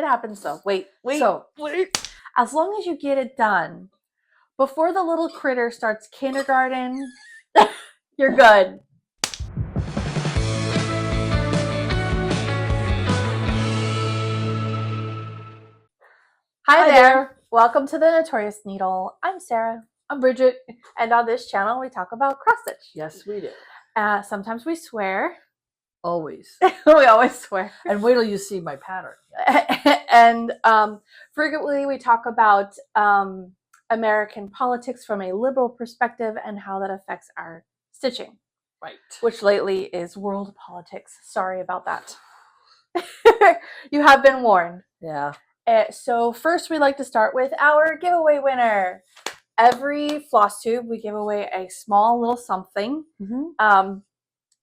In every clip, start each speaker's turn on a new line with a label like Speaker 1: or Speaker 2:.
Speaker 1: happens though. Wait.
Speaker 2: So,
Speaker 1: As long as you get it done before the little critter starts kindergarten, you're good. Hi there. Welcome to the Notorious Needle. I'm Sarah.
Speaker 2: I'm Bridget.
Speaker 1: And on this channel, we talk about cross stitch.
Speaker 2: Yes, we do.
Speaker 1: Sometimes we swear.
Speaker 2: Always.
Speaker 1: We always swear.
Speaker 2: And wait till you see my pattern.
Speaker 1: And frequently we talk about American politics from a liberal perspective and how that affects our stitching.
Speaker 2: Right.
Speaker 1: Which lately is world politics. Sorry about that. You have been warned.
Speaker 2: Yeah.
Speaker 1: So first we like to start with our giveaway winner. Every Flosstube we give away a small little something.
Speaker 2: Mm-hmm.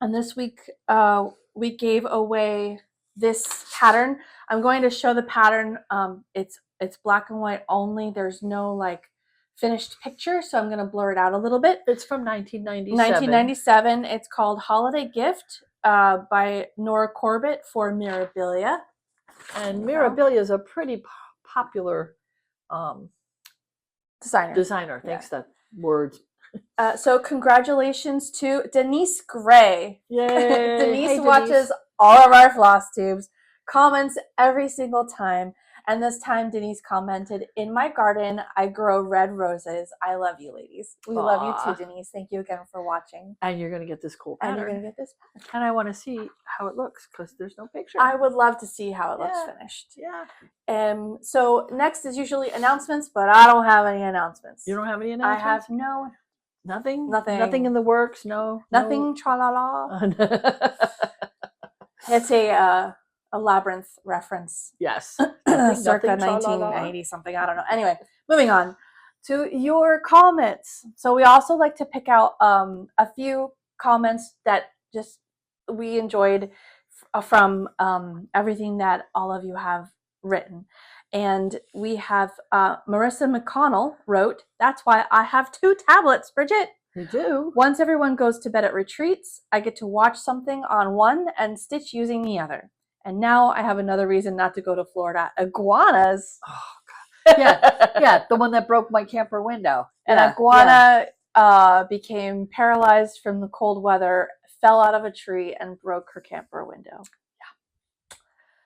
Speaker 1: And this week we gave away this pattern. I'm going to show the pattern. It's black and white only. There's no like finished picture, so I'm going to blur it out a little bit.
Speaker 2: It's from 1997.
Speaker 1: 1997. It's called Holiday Gift by Nora Corbett for Mirabilia.
Speaker 2: And Mirabilia is a pretty popular designer. Thanks, that word.
Speaker 1: So congratulations to Denise Gray.
Speaker 2: Yay!
Speaker 1: Denise watches all of our Flosstubes, comments every single time. And this time Denise commented, "In my garden, I grow red roses. I love you, ladies." We love you too, Denise. Thank you again for watching.
Speaker 2: And you're going to get this cool pattern.
Speaker 1: And you're going to get this pattern.
Speaker 2: And I want to see how it looks because there's no picture.
Speaker 1: I would love to see how it looks finished.
Speaker 2: Yeah.
Speaker 1: So next is usually announcements, but I don't have any announcements.
Speaker 2: You don't have any announcements?
Speaker 1: I have no.
Speaker 2: Nothing?
Speaker 1: Nothing
Speaker 2: in the works? No?
Speaker 1: Nothing tra-la-la. It's a Labyrinth reference.
Speaker 2: Yes.
Speaker 1: Circa 1990 something. I don't know. Anyway, moving on to your comments. So we also like to pick out a few comments that just we enjoyed from everything that all of you have written. And we have Marissa McConnell wrote, "That's why I have 2 tablets, Bridget.
Speaker 2: You do?
Speaker 1: Once everyone goes to bed at retreats, I get to watch something on one and stitch using the other. And now I have another reason not to go to Florida. Iguanas."
Speaker 2: Oh, God. Yeah, the one that broke my camper window.
Speaker 1: An iguana became paralyzed from the cold weather, fell out of a tree, and broke her camper window. Yeah.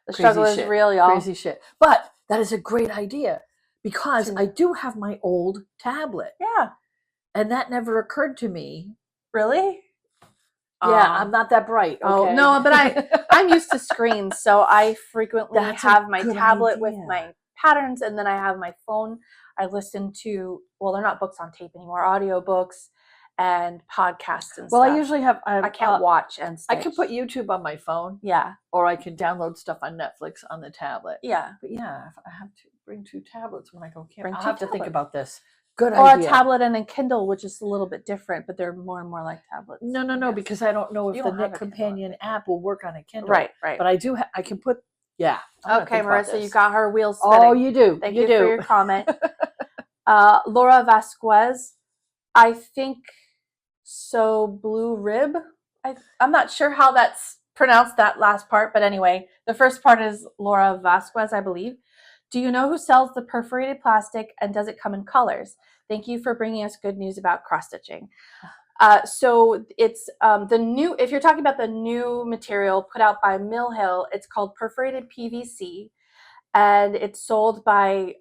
Speaker 1: The struggle is real, y'all.
Speaker 2: Crazy shit. But that is a great idea because I do have my old tablet.
Speaker 1: Yeah.
Speaker 2: And that never occurred to me.
Speaker 1: Really?
Speaker 2: Yeah, I'm not that bright. Okay?
Speaker 1: Oh, no, but I'm used to screens, so I frequently have my tablet with my patterns, and then I have my phone. I listen to, well, they're not books on tape anymore, audiobooks and podcasts and stuff.
Speaker 2: Well, I usually have,
Speaker 1: I can't watch and stitch.
Speaker 2: I can put YouTube on my phone.
Speaker 1: Yeah.
Speaker 2: Or I can download stuff on Netflix on the tablet.
Speaker 1: Yeah.
Speaker 2: But yeah, if I have to bring 2 tablets when I go camping, I'll
Speaker 1: have
Speaker 2: to think about this. Good
Speaker 1: idea. Or a tablet and a Kindle, which is a little bit different, but they're more and more like tablets.
Speaker 2: No, because I don't know if the Knit Companion app will work on a Kindle.
Speaker 1: Right.
Speaker 2: But I do. I can put. Yeah.
Speaker 1: Okay, Marissa, you got her wheels spinning.
Speaker 2: Oh, you do.
Speaker 1: Thank you for your comment. Laura Vasquez, I think so. Blue Rib. I'm not sure how that's pronounced, that last part, but anyway, the first part is Laura Vasquez, I believe. "Do you know who sells the perforated plastic, and does it come in colors? Thank you for bringing us good news about cross-stitching." So it's the new, if you're talking about the new material put out by Mill Hill, it's called perforated PVC, and it's sold by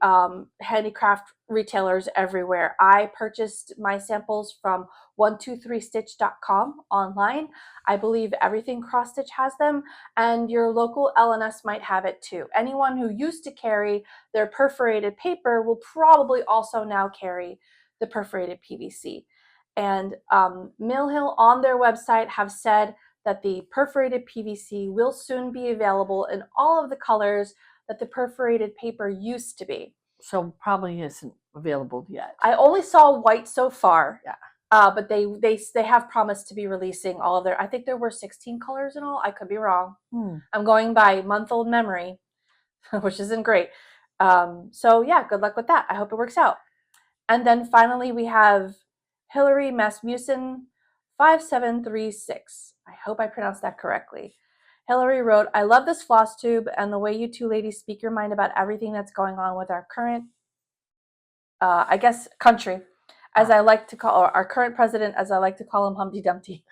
Speaker 1: handicraft retailers everywhere. I purchased my samples from 123stitch.com online. I believe Everything Cross Stitch has them, and your local LNS might have it too. Anyone who used to carry their perforated paper will probably also now carry the perforated PVC. And Mill Hill on their website have said that the perforated PVC will soon be available in all of the colors that the perforated paper used to be.
Speaker 2: So probably isn't available yet.
Speaker 1: I only saw white so far.
Speaker 2: Yeah.
Speaker 1: But they have promised to be releasing all of their, I think there were 16 colors in all. I could be wrong. I'm going by month-old memory, which isn't great. So yeah, good luck with that. I hope it works out. And then finally we have Hillary Masmussen 5736. I hope I pronounced that correctly. Hillary wrote, I love this Flosstube and the way you two ladies speak your mind about everything that's going on with our current, I guess, country, as I like to call, or our current president, as I like to call him, Humpty Dumpty,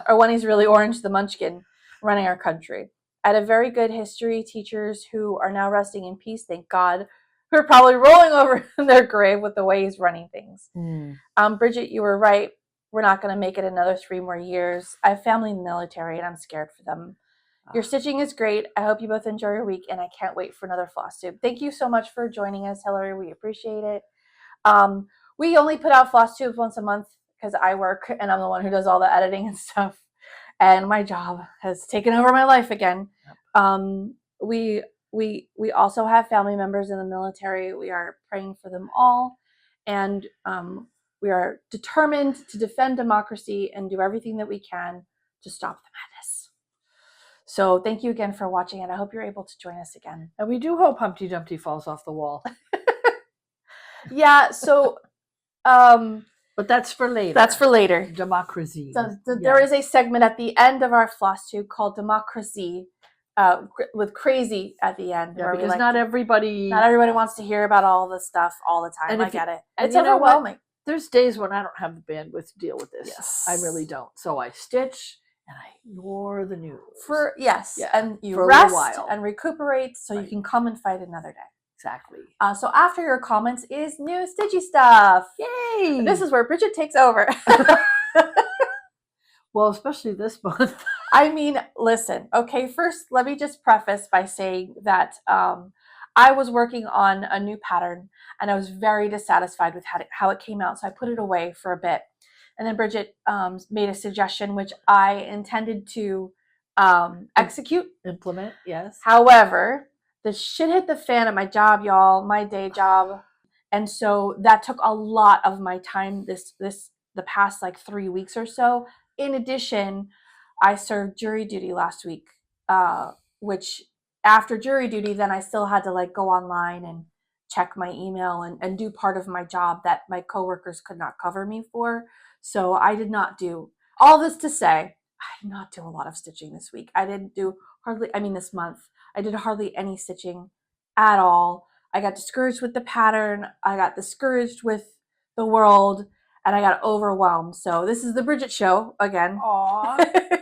Speaker 1: or when he's really orange, the munchkin, running our country. I had a very good history teachers who are now resting in peace, thank God, who are probably rolling over in their grave with the way he's running things. Bridget, you were right. We're not going to make it another 3 more years. I have family in the military, and I'm scared for them. Your stitching is great. I hope you both enjoy your week, and I can't wait for another Flosstube. Thank you so much for joining us, Hillary. We appreciate it. We only put out Flosstubes once a month because I work, and I'm the one who does all the editing and stuff. And my job has taken over my life again. We also have family members in the military. We are praying for them all, and we are determined to defend democracy and do everything that we can to stop the madness. So thank you again for watching, and I hope you're able to join us again.
Speaker 2: And we do hope Humpty Dumpty falls off the wall.
Speaker 1: Yeah, so
Speaker 2: but that's for later.
Speaker 1: That's for later.
Speaker 2: Democrazy.
Speaker 1: So there is a segment at the end of our Flosstube called Democrazy, with crazy at the end.
Speaker 2: Yeah, because not everybody
Speaker 1: wants to hear about all this stuff all the time. I get it. It's overwhelming.
Speaker 2: There's days when I don't have the bandwidth to deal with this.
Speaker 1: Yes.
Speaker 2: I really don't. So I stitch and I ignore the news.
Speaker 1: And you rest and recuperate so you can come and fight another day.
Speaker 2: Exactly.
Speaker 1: So after your comments is new Stitchy Stuff.
Speaker 2: Yay!
Speaker 1: This is where Bridget takes over.
Speaker 2: Well, especially this month.
Speaker 1: I mean, listen, okay, first let me just preface by saying that I was working on a new pattern and I was very dissatisfied with how it came out, so I put it away for a bit. And then Bridget made a suggestion which I intended to execute.
Speaker 2: Implement, yes.
Speaker 1: However, the shit hit the fan at my job, y'all, my day job. And so that took a lot of my time the past like 3 weeks or so. In addition, I served jury duty last week, which after jury duty, then I still had to like go online and check my email and do part of my job that my coworkers could not cover me for. So I did not do all this to say, I did not do a lot of stitching this week. I didn't do this month. I did hardly any stitching at all. I got discouraged with the pattern. I got discouraged with the world, and I got overwhelmed. So this is the Bridget Show again.
Speaker 2: Aww.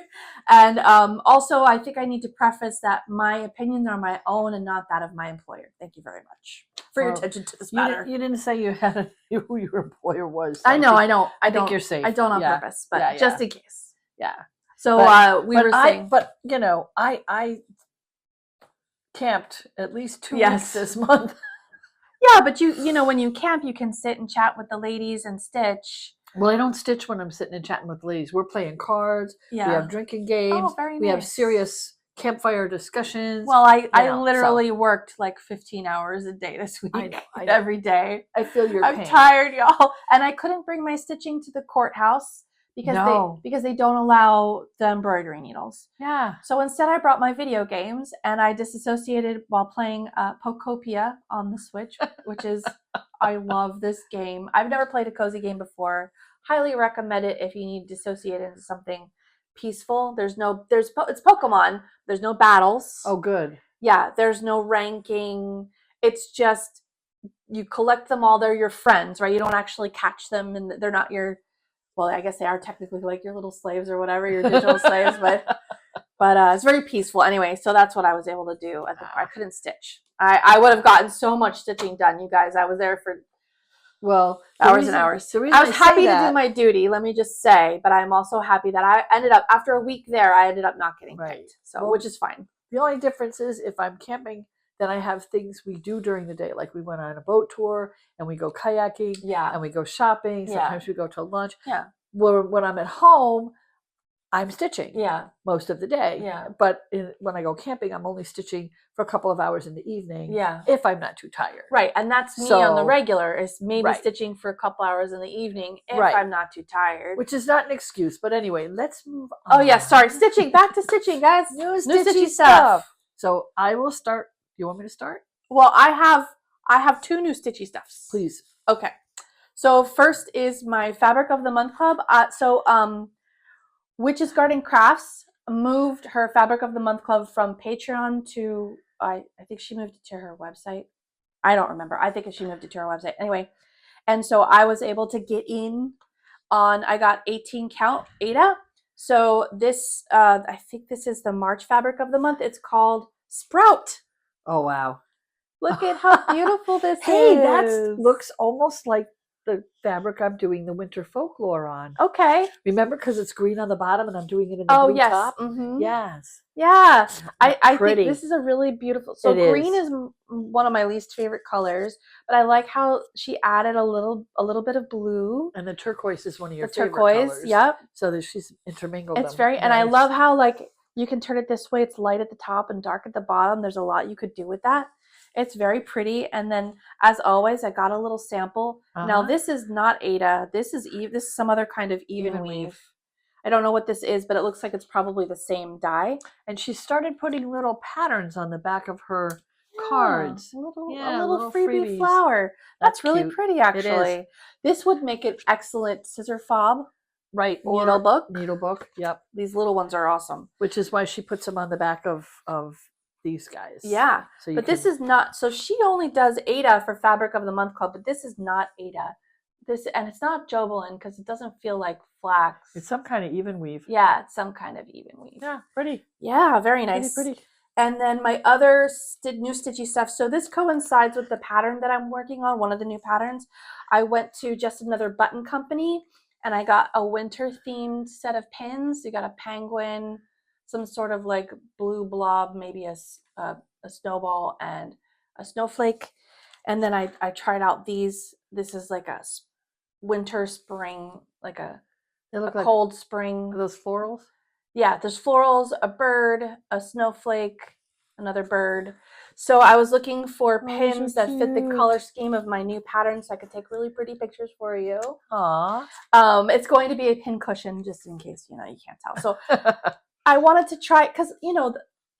Speaker 1: And also, I think I need to preface that my opinions are my own and not that of my employer. Thank you very much for your attention to this matter.
Speaker 2: You didn't say you had who your employer was.
Speaker 1: So I know.
Speaker 2: I think you're safe.
Speaker 1: I don't on purpose, but just in case.
Speaker 2: Yeah.
Speaker 1: So we were saying.
Speaker 2: But, you know, I camped at least 2 weeks this month.
Speaker 1: Yeah, but you know, when you camp, you can sit and chat with the ladies and stitch.
Speaker 2: Well, I don't stitch when I'm sitting and chatting with the ladies. We're playing cards.
Speaker 1: Yeah.
Speaker 2: We have drinking games.
Speaker 1: Oh, very nice.
Speaker 2: We have serious campfire discussions.
Speaker 1: Well, I literally worked like 15 hours a day this week. I know. Every day.
Speaker 2: I feel your pain.
Speaker 1: I'm tired, y'all. And I couldn't bring my stitching to the courthouse because they don't allow the embroidery needles.
Speaker 2: Yeah.
Speaker 1: So instead I brought my video games and I disassociated while playing Pokopia on the Switch, which is, I love this game. I've never played a cozy game before. Highly recommend it if you need to dissociate into something peaceful. It's Pokemon. There's no battles.
Speaker 2: Oh, good.
Speaker 1: Yeah, there's no ranking. It's just, you collect them all. They're your friends, right? You don't actually catch them and they're not your, well, I guess they are technically like your little slaves or whatever, your digital slaves, but it's very peaceful. Anyway, so that's what I was able to do. I couldn't stitch. I would have gotten so much stitching done, you guys. I was there for hours and hours. I was happy to do my duty, let me just say, but I'm also happy that I ended up, after a week there, I ended up not getting picked, which is fine.
Speaker 2: The only difference is if I'm camping, then I have things we do during the day. Like we went on a boat tour and we go kayaking and we go shopping. Sometimes we go to lunch.
Speaker 1: Yeah.
Speaker 2: When I'm at home, I'm stitching most of the day.
Speaker 1: Yeah.
Speaker 2: But when I go camping, I'm only stitching for a couple of hours in the evening if I'm not too tired.
Speaker 1: Right. And that's me on the regular, is maybe stitching for a couple hours in the evening if I'm not too tired.
Speaker 2: Which is not an excuse. But anyway, let's move on.
Speaker 1: Oh, yeah. Sorry. Stitching. Back to stitching, guys.
Speaker 2: New stitchy stuff. So I will start. You want me to start?
Speaker 1: Well, I have 2 new Stitchy Stuffs.
Speaker 2: Please.
Speaker 1: Okay. So first is my Fabric of the Month Club. Witches Garden Crafts moved her Fabric of the Month Club from Patreon to, I think she moved it to her website. I don't remember. I think she moved it to her website. Anyway, and so I was able to get in on, I got 18 count Ada. So this, I think this is the March Fabric of the Month. It's called Sprout.
Speaker 2: Oh, wow.
Speaker 1: Look at how beautiful this is.
Speaker 2: Hey, that looks almost like the fabric I'm doing the winter folklore on.
Speaker 1: Okay.
Speaker 2: Remember, because it's green on the bottom and I'm doing it in the blue top?
Speaker 1: Mm-hmm.
Speaker 2: Yes.
Speaker 1: Yeah. I think this is a really beautiful. So green
Speaker 2: is
Speaker 1: one of my least favorite colors, but I like how she added a little bit of blue.
Speaker 2: And the turquoise is one of your
Speaker 1: favorite colors.
Speaker 2: Yep. So that she's intermingled them.
Speaker 1: It's very, and I love how like you can turn it this way. It's light at the top and dark at the bottom. There's a lot you could do with that. It's very pretty. And then, as always, I got a little sample. Now, this is not Ada. This is some other kind of even weave. I don't know what this is, but it looks like it's probably the same dye.
Speaker 2: And she started putting little patterns on the back of her cards.
Speaker 1: A little freebie flower. That's really pretty, actually.
Speaker 2: It is.
Speaker 1: This would make an excellent scissor fob.
Speaker 2: Right.
Speaker 1: Or needlebook.
Speaker 2: Needlebook, yep.
Speaker 1: These little ones are awesome.
Speaker 2: Which is why she puts them on the back of these guys.
Speaker 1: Yeah. So but this is not, so she only does Ada for Fabric of the Month Club, but this is not Ada. And it's not Jovelin because it doesn't feel like flax.
Speaker 2: It's some kind of even weave.
Speaker 1: Yeah, it's some kind of even weave.
Speaker 2: Yeah, pretty.
Speaker 1: Yeah, very nice.
Speaker 2: Pretty.
Speaker 1: And then my other new Stitchy Stuff. So this coincides with the pattern that I'm working on, one of the new patterns. I went to Just Another Button Company and I got a winter themed set of pins. You got a penguin, some sort of like blue blob, maybe a snowball and a snowflake. And then I tried out these. This is like a winter, spring, like a cold spring.
Speaker 2: Are those florals?
Speaker 1: Yeah, there's florals, a bird, a snowflake, another bird. So I was looking for pins that fit the color scheme of my new pattern so I could take really pretty pictures for you.
Speaker 2: Aww.
Speaker 1: It's going to be a pin cushion just in case, you can't tell. So I wanted to try, because, the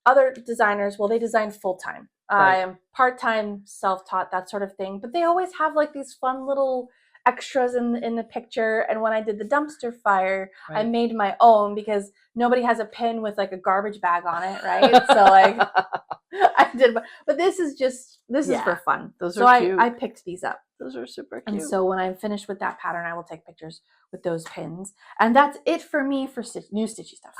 Speaker 1: other designers, well, they design full-time.
Speaker 2: Right.
Speaker 1: I am part-time, self-taught, that sort of thing. But they always have like these fun little extras in the picture. And when I did the dumpster fire, I made my own because nobody has a pin with like a garbage bag on it, right? So like I did, but this is for fun.
Speaker 2: Those are cute.
Speaker 1: I picked these up.
Speaker 2: Those are super cute.
Speaker 1: And so when I'm finished with that pattern, I will take pictures with those pins. And that's it for me for new Stitchy Stuff.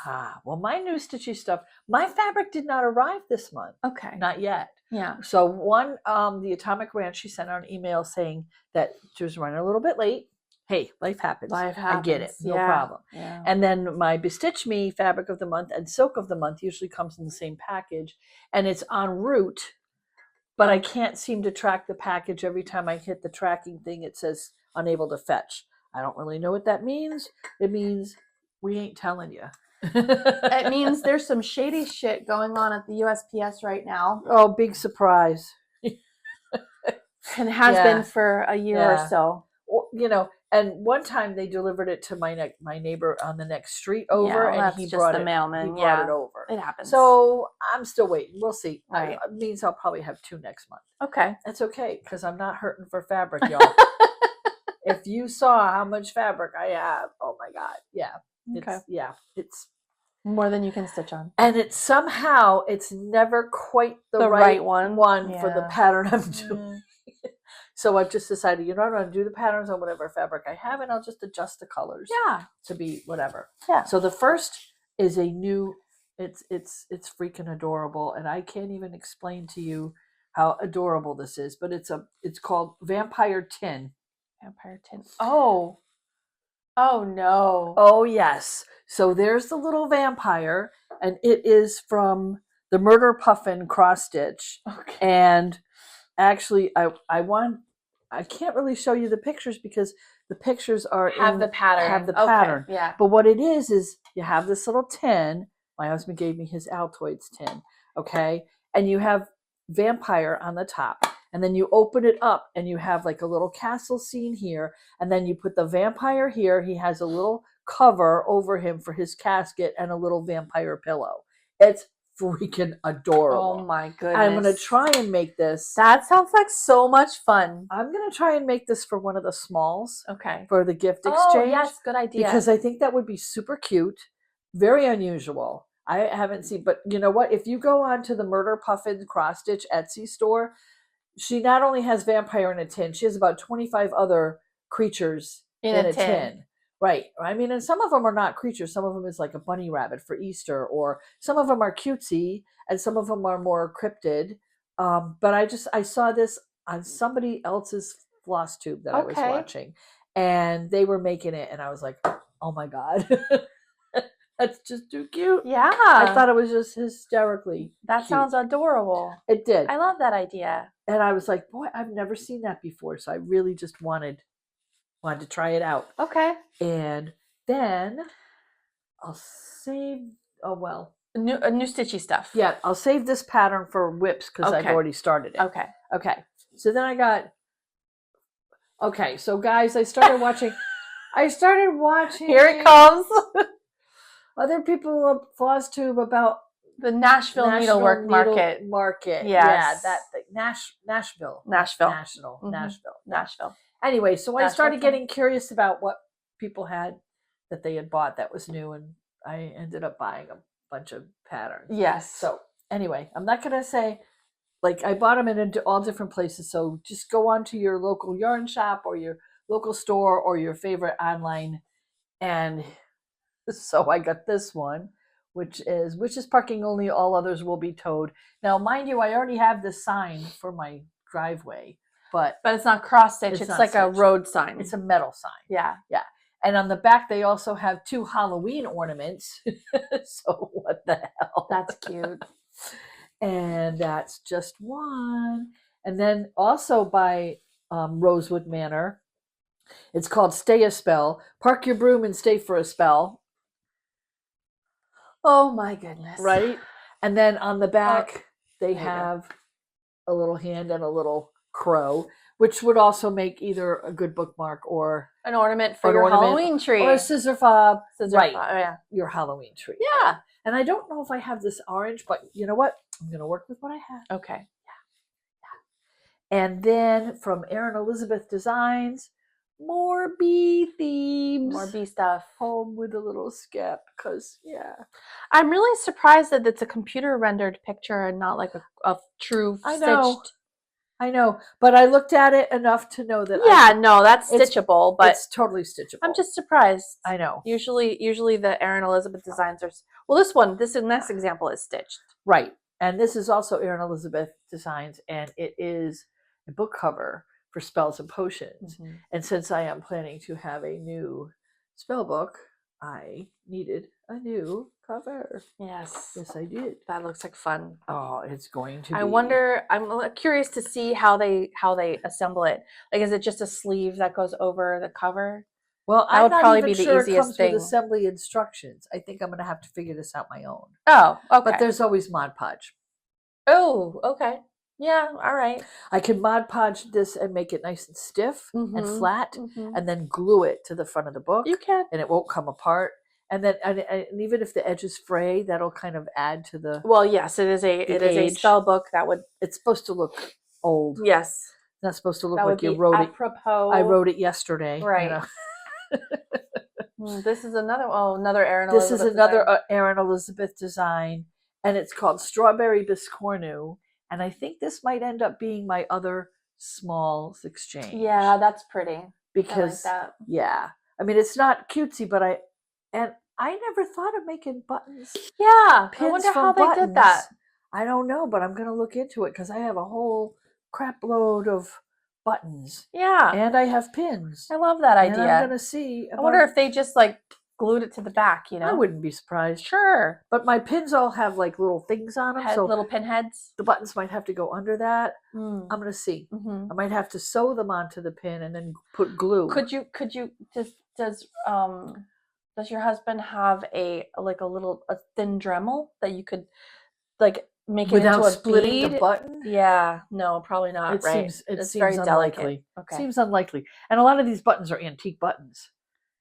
Speaker 2: Well, my new Stitchy Stuff, my fabric did not arrive this month.
Speaker 1: Okay.
Speaker 2: Not yet.
Speaker 1: Yeah.
Speaker 2: So one, the Atomic Ranch, she sent out an email saying that she was running a little bit late. Hey, life happens. I get it. No problem.
Speaker 1: Yeah.
Speaker 2: And then my Bestitch Me Fabric of the Month and Silk of the Month usually comes in the same package. And it's en route, but I can't seem to track the package. Every time I hit the tracking thing, it says unable to fetch. I don't really know what that means. It means we ain't telling you.
Speaker 1: It means there's some shady shit going on at the USPS right now.
Speaker 2: Oh, big surprise.
Speaker 1: And has been for a year or so.
Speaker 2: Well, and one time they delivered it to my neighbor on the next street over, and he brought
Speaker 1: the mailman.
Speaker 2: He brought it over.
Speaker 1: It happens.
Speaker 2: So I'm still waiting. We'll see.
Speaker 1: Right.
Speaker 2: It means I'll probably have 2 next month.
Speaker 1: Okay.
Speaker 2: That's okay, because I'm not hurting for fabric, y'all. If you saw how much fabric I have, oh my God. Yeah.
Speaker 1: Okay.
Speaker 2: It's
Speaker 1: more than you can stitch on.
Speaker 2: And it's never quite the right one for the pattern I'm doing. So I've just decided, I'm going to do the patterns on whatever fabric I have, and I'll just adjust the colors to be whatever.
Speaker 1: Yeah.
Speaker 2: So the first is a new, it's freaking adorable, and I can't even explain to you how adorable this is, but it's called Vampire Tin.
Speaker 1: Vampire Tin. Oh no.
Speaker 2: Oh yes. So there's the little vampire, and it is from the Murder Puffin cross stitch.
Speaker 1: Okay.
Speaker 2: And actually, I can't really show you the pictures because the pictures
Speaker 1: have the pattern. Yeah.
Speaker 2: But what it is you have this little tin. My husband gave me his Altoids tin. Okay. And you have vampire on the top. And then you open it up and you have like a little castle scene here. And then you put the vampire here. He has a little cover over him for his casket and a little vampire pillow. It's freaking adorable.
Speaker 1: Oh my goodness.
Speaker 2: I'm going to try and make this.
Speaker 1: That sounds like so much fun.
Speaker 2: I'm going to try and make this for one of the smalls.
Speaker 1: Okay.
Speaker 2: For the gift exchange.
Speaker 1: Oh, yes. Good idea.
Speaker 2: Because I think that would be super cute. Very unusual. I haven't seen, but you know what? If you go on to the Murder Puffin cross stitch Etsy store, she not only has vampire in a tin, she has about 25 other creatures
Speaker 1: In
Speaker 2: in
Speaker 1: a
Speaker 2: a
Speaker 1: tin.
Speaker 2: tin. Right. I mean, and some of them are not creatures. Some of them is like a bunny rabbit for Easter, or some of them are cutesy, and some of them are more cryptid. But I saw this on somebody else's floss tube that I was
Speaker 1: Okay.
Speaker 2: watching, and they were making it, and I was like, oh my God. That's just too cute.
Speaker 1: Yeah.
Speaker 2: I thought it was just hysterically
Speaker 1: that
Speaker 2: cute.
Speaker 1: sounds adorable.
Speaker 2: It did.
Speaker 1: I love that idea.
Speaker 2: And I was like, boy, I've never seen that before. So I really just wanted to try it out.
Speaker 1: Okay.
Speaker 2: And then I'll save, oh well.
Speaker 1: A new Stitchy Stuff.
Speaker 2: Yeah, I'll save this pattern for whips because I've
Speaker 1: Okay.
Speaker 2: already started it.
Speaker 1: Okay.
Speaker 2: Okay. So then I got, okay, so guys, I started watching.
Speaker 1: Here it comes.
Speaker 2: Other people on Flosstube about
Speaker 1: The Nashville Needlework Market.
Speaker 2: Market.
Speaker 1: Yes.
Speaker 2: Yeah, that thing. Nashville.
Speaker 1: Nashville.
Speaker 2: Nashville.
Speaker 1: Mhm.
Speaker 2: Nashville.
Speaker 1: Nashville.
Speaker 2: Anyway, so I
Speaker 1: Nashville
Speaker 2: started
Speaker 1: thing.
Speaker 2: getting curious about what people had that they had bought that was new, and I ended up buying a bunch of patterns.
Speaker 1: Yes.
Speaker 2: So anyway, I'm not going to say, like, I bought them in all different places. So just go on to your local yarn shop or your local store or your favorite online. And so I got this one, which is parking only, all others will be towed. Now, mind you, I already have this sign for my driveway, but
Speaker 1: it's not cross stitch. It's
Speaker 2: not
Speaker 1: like a
Speaker 2: stitched.
Speaker 1: road sign.
Speaker 2: It's a metal sign.
Speaker 1: Yeah.
Speaker 2: Yeah. And on the back, they also have 2 Halloween ornaments. So what the hell?
Speaker 1: That's cute.
Speaker 2: And that's just one. And then also by Rosewood Manor, it's called Stay a Spell. Park your broom and stay for a spell.
Speaker 1: Oh my goodness.
Speaker 2: Right? And then on the back, they
Speaker 1: there you go.
Speaker 2: have a little hand and a little crow, which would also make either a good bookmark or
Speaker 1: An ornament for
Speaker 2: An
Speaker 1: your
Speaker 2: ornament
Speaker 1: Halloween tree.
Speaker 2: or a scissor fob.
Speaker 1: Scissor
Speaker 2: right.
Speaker 1: fob, yeah.
Speaker 2: Your Halloween tree.
Speaker 1: Yeah.
Speaker 2: And I don't know if I have this orange, but you know what? I'm going to work with what I have.
Speaker 1: Okay.
Speaker 2: And then from Erin Elizabeth Designs, more bee themes.
Speaker 1: More bee stuff.
Speaker 2: Home with a little skep, because, yeah.
Speaker 1: I'm really surprised that it's a computer rendered picture and not like a true
Speaker 2: I
Speaker 1: stitched.
Speaker 2: know. I know. But I looked at it enough to know that
Speaker 1: no, that's stitchable, but
Speaker 2: it's totally stitchable.
Speaker 1: I'm just surprised.
Speaker 2: I know.
Speaker 1: Usually the Erin Elizabeth Designs are, well, this next example is stitched.
Speaker 2: Right. And this is also Erin Elizabeth Designs, and it is a book cover for Spells and Potions.
Speaker 1: Mm-hmm.
Speaker 2: And since I am planning to have a new spell book, I needed a new cover.
Speaker 1: Yes.
Speaker 2: Yes, I did.
Speaker 1: That looks like fun.
Speaker 2: Oh, it's going to be.
Speaker 1: I wonder, I'm curious to see how they assemble it. Like, is it just a sleeve that goes over the cover?
Speaker 2: Well,
Speaker 1: that
Speaker 2: I'm
Speaker 1: would
Speaker 2: not
Speaker 1: probably
Speaker 2: even
Speaker 1: be the
Speaker 2: sure
Speaker 1: easiest
Speaker 2: it comes
Speaker 1: thing.
Speaker 2: with assembly instructions. I think I'm going to have to figure this out my own.
Speaker 1: Oh, okay.
Speaker 2: But there's always Mod Podge.
Speaker 1: Oh, okay. Yeah, all right.
Speaker 2: I can Mod Podge this and make it nice and stiff and flat, and then glue it to the front of the book.
Speaker 1: You can.
Speaker 2: And it won't come apart. And then, and even if the edges fray, that'll kind of add to the.
Speaker 1: Well, yes, it is a spell book that would.
Speaker 2: It's supposed to look old.
Speaker 1: Yes.
Speaker 2: It's not supposed to look
Speaker 1: that
Speaker 2: like you
Speaker 1: would be
Speaker 2: wrote
Speaker 1: apropos.
Speaker 2: it. I wrote it yesterday.
Speaker 1: Right.
Speaker 2: You know?
Speaker 1: This is another Erin
Speaker 2: This
Speaker 1: Elizabeth
Speaker 2: is another
Speaker 1: design.
Speaker 2: Erin Elizabeth design, and it's called Strawberry Biscornu. And I think this might end up being my other Smalls exchange.
Speaker 1: Yeah, that's pretty.
Speaker 2: Because,
Speaker 1: I like that.
Speaker 2: yeah. I mean, it's not cutesy, but I never thought of making buttons.
Speaker 1: Yeah,
Speaker 2: Pins
Speaker 1: I wonder
Speaker 2: from
Speaker 1: how
Speaker 2: buttons.
Speaker 1: they did that.
Speaker 2: I don't know, but I'm going to look into it because I have a whole crap load of buttons.
Speaker 1: Yeah.
Speaker 2: And I have pins.
Speaker 1: I love that idea.
Speaker 2: And I'm going to see.
Speaker 1: I wonder if they just like glued it to the back, you know?
Speaker 2: I wouldn't be surprised.
Speaker 1: Sure.
Speaker 2: But my pins all have like little things on them. So
Speaker 1: little pin heads.
Speaker 2: the buttons might have to go under that. I'm going to see.
Speaker 1: Mm-hmm.
Speaker 2: I might have to sew them onto the pin and then put glue.
Speaker 1: Could you does your husband have a thin Dremel that you could like make it
Speaker 2: without
Speaker 1: into a
Speaker 2: splitting
Speaker 1: bead?
Speaker 2: the button?
Speaker 1: Yeah, no, probably not. Right?
Speaker 2: It seems
Speaker 1: very
Speaker 2: unlikely.
Speaker 1: delicate. Okay.
Speaker 2: Seems unlikely. And a lot of these buttons are antique buttons.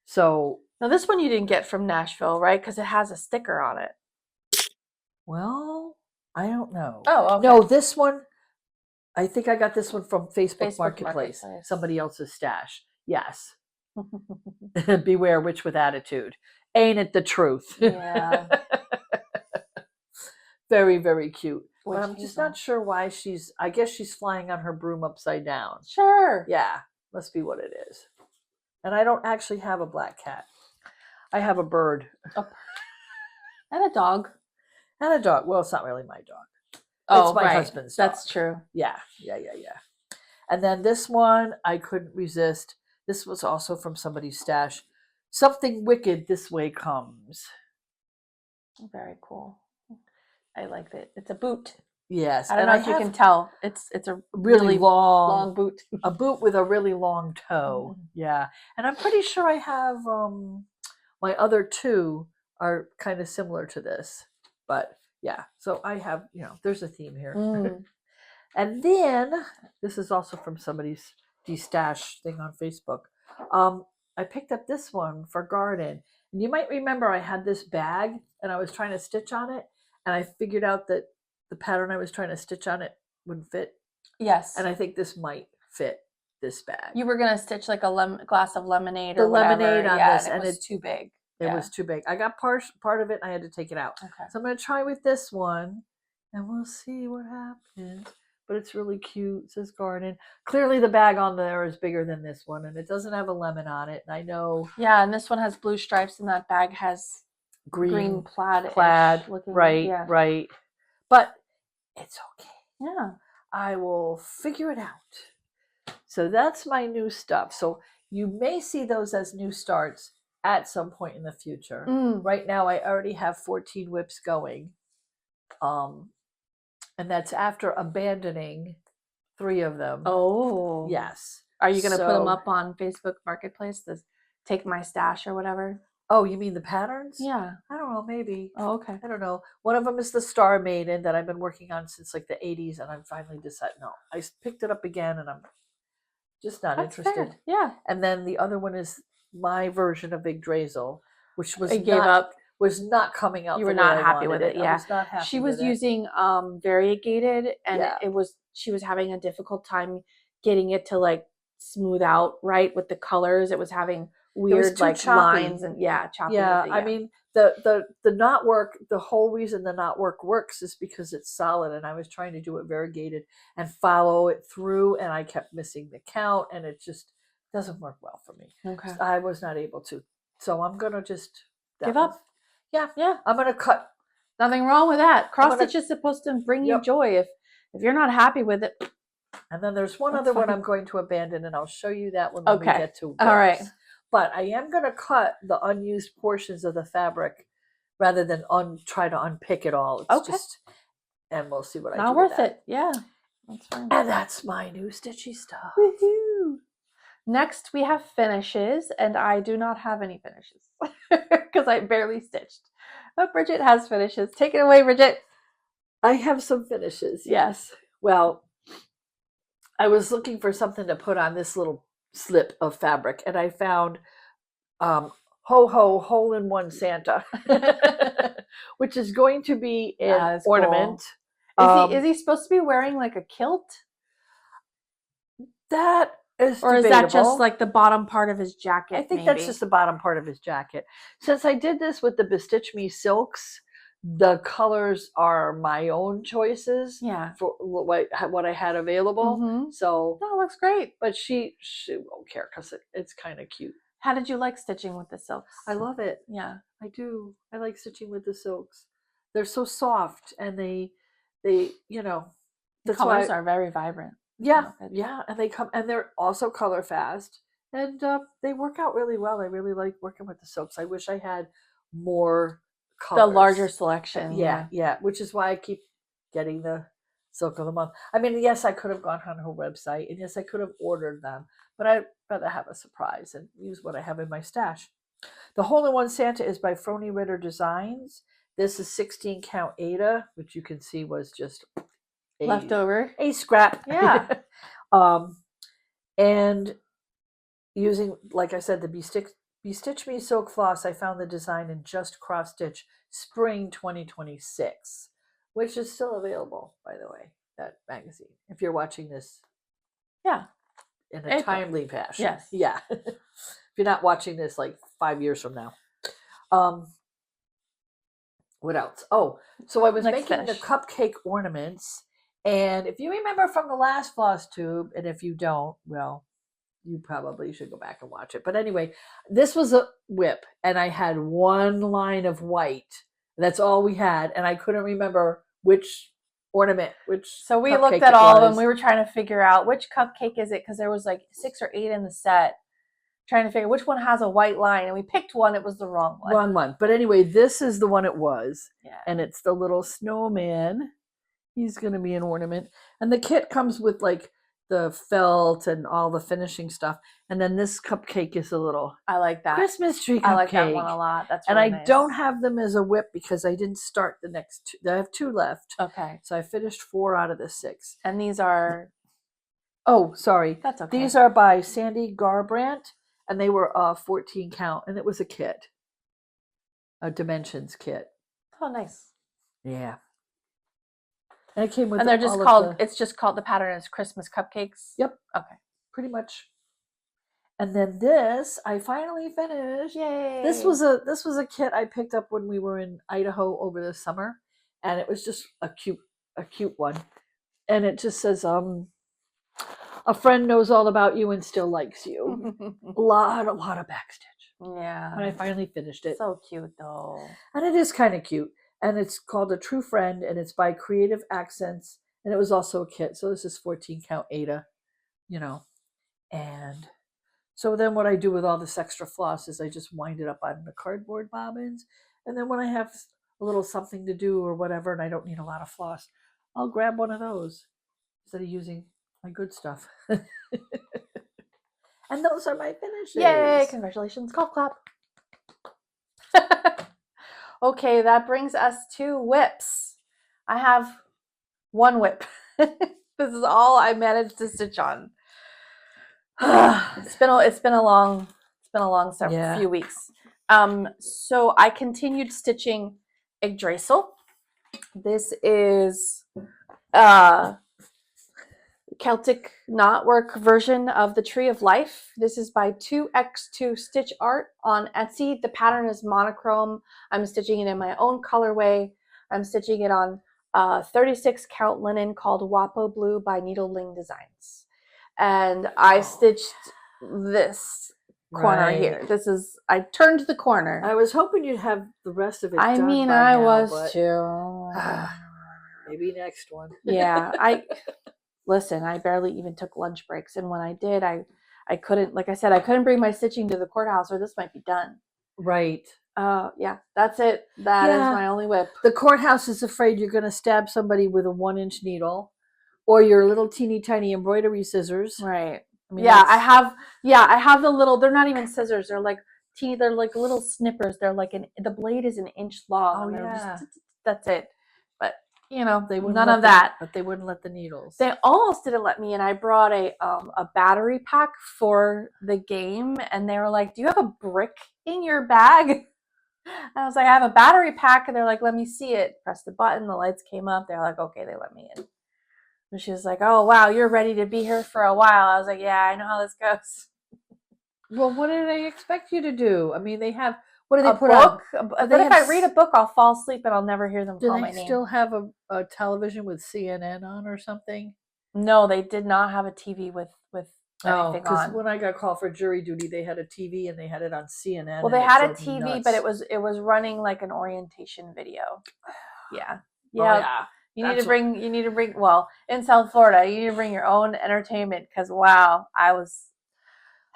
Speaker 2: So
Speaker 1: now this one you didn't get from Nashville, right? Because it has a sticker on it.
Speaker 2: Well, I don't know.
Speaker 1: Oh, okay.
Speaker 2: No, this one, I think I got this one from Facebook Marketplace. Somebody else's stash. Yes. Beware witch with attitude. Ain't it the truth?
Speaker 1: Yeah.
Speaker 2: very, very cute.
Speaker 1: Witch
Speaker 2: But I'm just
Speaker 1: hazel.
Speaker 2: not sure why I guess she's flying on her broom upside down.
Speaker 1: Sure.
Speaker 2: Yeah, must be what it is. And I don't actually have a black cat. I have a bird.
Speaker 1: And a dog.
Speaker 2: And a dog. Well, it's not really my dog.
Speaker 1: Oh,
Speaker 2: it's my
Speaker 1: right.
Speaker 2: husband's dog.
Speaker 1: That's true.
Speaker 2: Yeah. And then this one, I couldn't resist. This was also from somebody's stash. Something wicked this way comes.
Speaker 1: Very cool. I like it. It's a boot.
Speaker 2: Yes.
Speaker 1: I don't know if you can tell. It's a really long boot.
Speaker 2: A boot with a really long toe. Yeah. And I'm pretty sure I have my other two are kind of similar to this. But yeah, so I have, there's a theme here. And then this is also from somebody's de-stash thing on Facebook. I picked up this one for garden. And you might remember I had this bag and I was trying to stitch on it, and I figured out that the pattern I was trying to stitch on it wouldn't fit.
Speaker 1: Yes.
Speaker 2: And I think this might fit this bag.
Speaker 1: You were gonna stitch like a glass of lemonade
Speaker 2: the
Speaker 1: or whatever.
Speaker 2: lemonade on this,
Speaker 1: and it was too big.
Speaker 2: It was too big. I got part of it. And I had to take it out.
Speaker 1: Okay.
Speaker 2: So I'm gonna try with this one, and we'll see what happens. But it's really cute. It says garden. Clearly the bag on there is bigger than this one, and it doesn't have a lemon on it. And I know.
Speaker 1: Yeah, and this one has blue stripes, and that bag has green plaid.
Speaker 2: Right,
Speaker 1: yeah.
Speaker 2: right. But it's okay.
Speaker 1: Yeah.
Speaker 2: I will figure it out. So that's my new stuff. So you may see those as new starts at some point in the future. Right now I already have 14 whips going. And that's after abandoning 3 of them.
Speaker 1: Oh.
Speaker 2: Yes.
Speaker 1: Are you going to put them up on Facebook Marketplace? This Take My Stash or whatever?
Speaker 2: Oh, you mean the patterns?
Speaker 1: Yeah.
Speaker 2: I don't know, maybe.
Speaker 1: Oh, okay.
Speaker 2: I don't know. One of them is the Star Maiden that I've been working on since like the 80s, and I'm finally decided, no. I picked it up again, and I'm just not interested.
Speaker 1: Fair. Yeah.
Speaker 2: And then the other one is my version of Big Drazel, which was not coming out.
Speaker 1: You were not happy with it. Yeah.
Speaker 2: I was not happy.
Speaker 1: She was using variegated, and she was having a difficult time getting it to like smooth out right with the colors. It was having weird like choppy lines and choppy.
Speaker 2: Yeah, I mean the knot work. The whole reason the knot work works is because it's solid, and I was trying to do it variegated and follow it through, and I kept missing the count, and it just doesn't work well for me.
Speaker 1: Okay,
Speaker 2: I was not able to, so I'm gonna just
Speaker 1: give up.
Speaker 2: Yeah. I'm gonna cut.
Speaker 1: Nothing wrong with that. Cross stitch is supposed to bring you joy. If you're not happy with it.
Speaker 2: And then there's one other one I'm going to abandon, and I'll show you that when we get to whips.
Speaker 1: All right.
Speaker 2: But I am going to cut the unused portions of the fabric rather than try to unpick it all. It's just, and we'll see what I do.
Speaker 1: Not worth it. Yeah, that's fine.
Speaker 2: And that's my new Stitchy Stuff.
Speaker 1: Woohoo! Next, we have finishes, and I do not have any finishes because I barely stitched. But Bridget has finishes. Take it away, Bridget.
Speaker 2: I have some finishes. Yes. Well, I was looking for something to put on this little slip of fabric, and I found Ho Ho Hole-in-One Santa, which is going to be an ornament.
Speaker 1: Cool. Is he supposed to be wearing like a kilt?
Speaker 2: That is
Speaker 1: or
Speaker 2: debatable.
Speaker 1: Is that just like the bottom part of his jacket?
Speaker 2: I think that's just the bottom part of his jacket. Since I did this with the Bestitch Me silks, the colors are my own choices.
Speaker 1: Yeah.
Speaker 2: For what I had available.
Speaker 1: Mm-hmm.
Speaker 2: So
Speaker 1: that looks great.
Speaker 2: But she won't care because it's kind of cute.
Speaker 1: How did you like stitching with the silks?
Speaker 2: I love it.
Speaker 1: Yeah,
Speaker 2: I do. I like stitching with the silks. They're so soft, and they
Speaker 1: the colors are very vibrant.
Speaker 2: Yeah, and they come, and they're also color fast, and they work out really well. I really like working with the silks. I wish I had more colors.
Speaker 1: The larger selection.
Speaker 2: Yeah, which is why I keep getting the Silk of the Month. I mean, yes, I could have gone on her website, and yes, I could have ordered them, but I'd rather have a surprise and use what I have in my stash. The Hole-in-One Santa is by Frony Ritter Designs. This is 16 count Ada, which you can see was just
Speaker 1: leftover.
Speaker 2: A scrap.
Speaker 1: Yeah.
Speaker 2: And using, like I said, the Bestitch Me Silk Floss, I found the design in Just Cross Stitch Spring 2026, which is still available, by the way, that magazine. If you're watching this in a timely fashion.
Speaker 1: Yes.
Speaker 2: Yeah. If you're not watching this like 5 years from now. what else? Oh, so I was
Speaker 1: Let's
Speaker 2: making the
Speaker 1: finish.
Speaker 2: cupcake ornaments. And if you remember from the last Flosstube, and if you don't, well, you probably should go back and watch it. But anyway, this was a whip, and I had one line of white. That's all we had, and I couldn't remember which ornament, which
Speaker 1: So we
Speaker 2: cupcake
Speaker 1: looked at
Speaker 2: it
Speaker 1: all of them.
Speaker 2: was.
Speaker 1: We were trying to figure out which cupcake is it, because there was like 6 or 8 in the set. Trying to figure which one has a white line, and we picked one. It was the wrong one.
Speaker 2: Wrong one. But anyway, this is the one it was.
Speaker 1: Yeah.
Speaker 2: And it's the little snowman. He's going to be an ornament. And the kit comes with like the felt and all the finishing stuff. And then this cupcake is a little
Speaker 1: I like that.
Speaker 2: Christmas tree cupcake.
Speaker 1: I like that one a lot. That's
Speaker 2: and
Speaker 1: really
Speaker 2: I
Speaker 1: nice.
Speaker 2: don't have them as a whip because I didn't start the next 2. I have 2 left.
Speaker 1: Okay.
Speaker 2: So I finished 4 out of the 6.
Speaker 1: And these are.
Speaker 2: Oh, sorry.
Speaker 1: That's okay.
Speaker 2: These are by Sandy Garbrandt, and they were 14 count, and it was a kit, a dimensions kit.
Speaker 1: Oh, nice.
Speaker 2: Yeah. And it came with.
Speaker 1: And they're just called. It's just called, the pattern is Christmas cupcakes.
Speaker 2: Yep.
Speaker 1: Okay.
Speaker 2: Pretty much. And then this, I finally finished.
Speaker 1: Yay!
Speaker 2: This was a kit I picked up when we were in Idaho over the summer, and it was just a cute one, and it just says a friend knows all about you and still likes you. a lot of backstitch.
Speaker 1: Yeah.
Speaker 2: And I finally finished it.
Speaker 1: So cute though.
Speaker 2: And it is kind of cute. And it's called A True Friend, and it's by Creative Accents. And it was also a kit. So this is 14 count Ada, And so then what I do with all this extra floss is I just wind it up on the cardboard bobbins. And then when I have a little something to do or whatever, and I don't need a lot of floss, I'll grab one of those instead of using my good stuff. And those are my finishes.
Speaker 1: Yay! Congratulations. Golf clap. Okay, that brings us to whips. I have one whip. This is all I managed to stitch on. It's been a long few weeks. So I continued stitching Yggdrasil. This is Celtic knotwork version of the Tree of Life. This is by 2x2 Stitch Art on Etsy. The pattern is monochrome. I'm stitching it in my own colorway. I'm stitching it on 36 count linen called Wapo Blue by Needleling Designs. And I stitched this corner here. I turned the corner.
Speaker 2: I was hoping you'd have the rest of it
Speaker 1: I
Speaker 2: done
Speaker 1: mean,
Speaker 2: by
Speaker 1: I
Speaker 2: now,
Speaker 1: was
Speaker 2: but
Speaker 1: too.
Speaker 2: maybe next one.
Speaker 1: Yeah, listen, I barely even took lunch breaks. And when I did, I couldn't, like I said, I couldn't bring my stitching to the courthouse or this might be done.
Speaker 2: Right.
Speaker 1: Yeah, that's it. That is my only whip.
Speaker 2: The courthouse is afraid you're going to stab somebody with a 1-inch needle or your little teeny tiny embroidery scissors.
Speaker 1: Right.
Speaker 2: I mean,
Speaker 1: I have the little, they're not even scissors. They're like they're like little snippers. They're like the blade is an inch long.
Speaker 2: Oh,
Speaker 1: and
Speaker 2: yeah.
Speaker 1: That's it. But
Speaker 2: they wouldn't
Speaker 1: none of that.
Speaker 2: But they wouldn't let the needles.
Speaker 1: They almost didn't let me, and I brought a battery pack for the game, and they were like, "Do you have a brick in your bag?" And I was like, "I have a battery pack," and they're like, "Let me see it." Press the button, the lights came up. They're like, "Okay," they let me in. And she was like, "Oh wow, you're ready to be here for a while." I was like, "Yeah, I know how this goes."
Speaker 2: Well, what do they expect you to do? I mean, they have. What do they put
Speaker 1: book?
Speaker 2: on?
Speaker 1: But if I read a book, I'll fall asleep and I'll never hear them call my name.
Speaker 2: Do they still have a television with CNN on or something?
Speaker 1: No, they did not have a TV with anything
Speaker 2: because
Speaker 1: on.
Speaker 2: when I got called for jury duty, they had a TV and they had it on CNN.
Speaker 1: Well, they had a TV, but it was running like an orientation video. Yeah. You need to bring. Well, in South Florida, you need to bring your own entertainment because wow, I was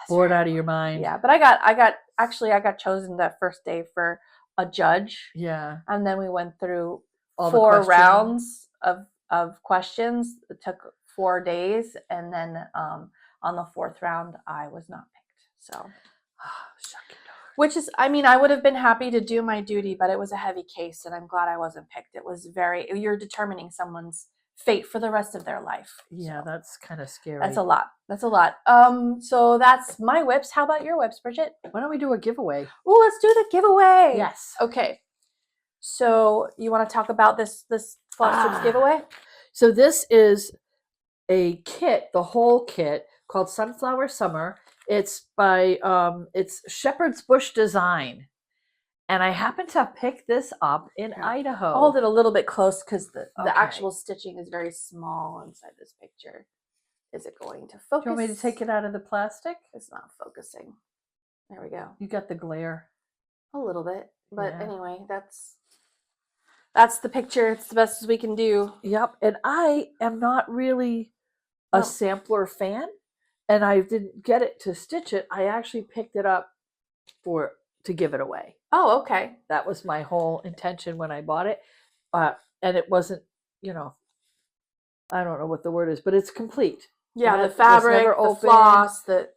Speaker 2: bored out of your mind.
Speaker 1: Yeah, but I got chosen that first day for a judge.
Speaker 2: Yeah,
Speaker 1: and then we went through
Speaker 2: all
Speaker 1: 4 rounds of questions. It took 4 days, and then on the 4th round, I was not picked. So, which is, I mean, I would have been happy to do my duty, but it was a heavy case, and I'm glad I wasn't picked. It was you're determining someone's fate for the rest of their life.
Speaker 2: Yeah, so that's kind of scary.
Speaker 1: That's a lot. So that's my whips. How about your whips, Bridget?
Speaker 2: Why don't we do a giveaway?
Speaker 1: Oh, let's do the giveaway.
Speaker 2: Yes.
Speaker 1: Okay. So you want to talk about this Flosstube giveaway? So
Speaker 2: this is a kit, the whole kit called Sunflower Summer. It's by it's Shepherd's Bush Design, And I happened to pick this up in
Speaker 1: Yeah.
Speaker 2: Idaho.
Speaker 1: I'll hold it a little bit close because the
Speaker 2: Okay.
Speaker 1: actual stitching is very small inside this picture. Is it going to focus?
Speaker 2: Do you want me to take it out of the plastic?
Speaker 1: It's not focusing. There we go.
Speaker 2: You got the glare.
Speaker 1: A little bit. But
Speaker 2: Yeah.
Speaker 1: anyway, that's the picture. It's the best as we can do.
Speaker 2: Yep. And I am not really a
Speaker 1: No.
Speaker 2: sampler fan. And I didn't get it to stitch it. I actually picked it up to give it away.
Speaker 1: Oh, okay.
Speaker 2: That was my whole intention when I bought it. And it wasn't, I don't know what the word is, but it's complete.
Speaker 1: Yeah, the fabric, the floss, the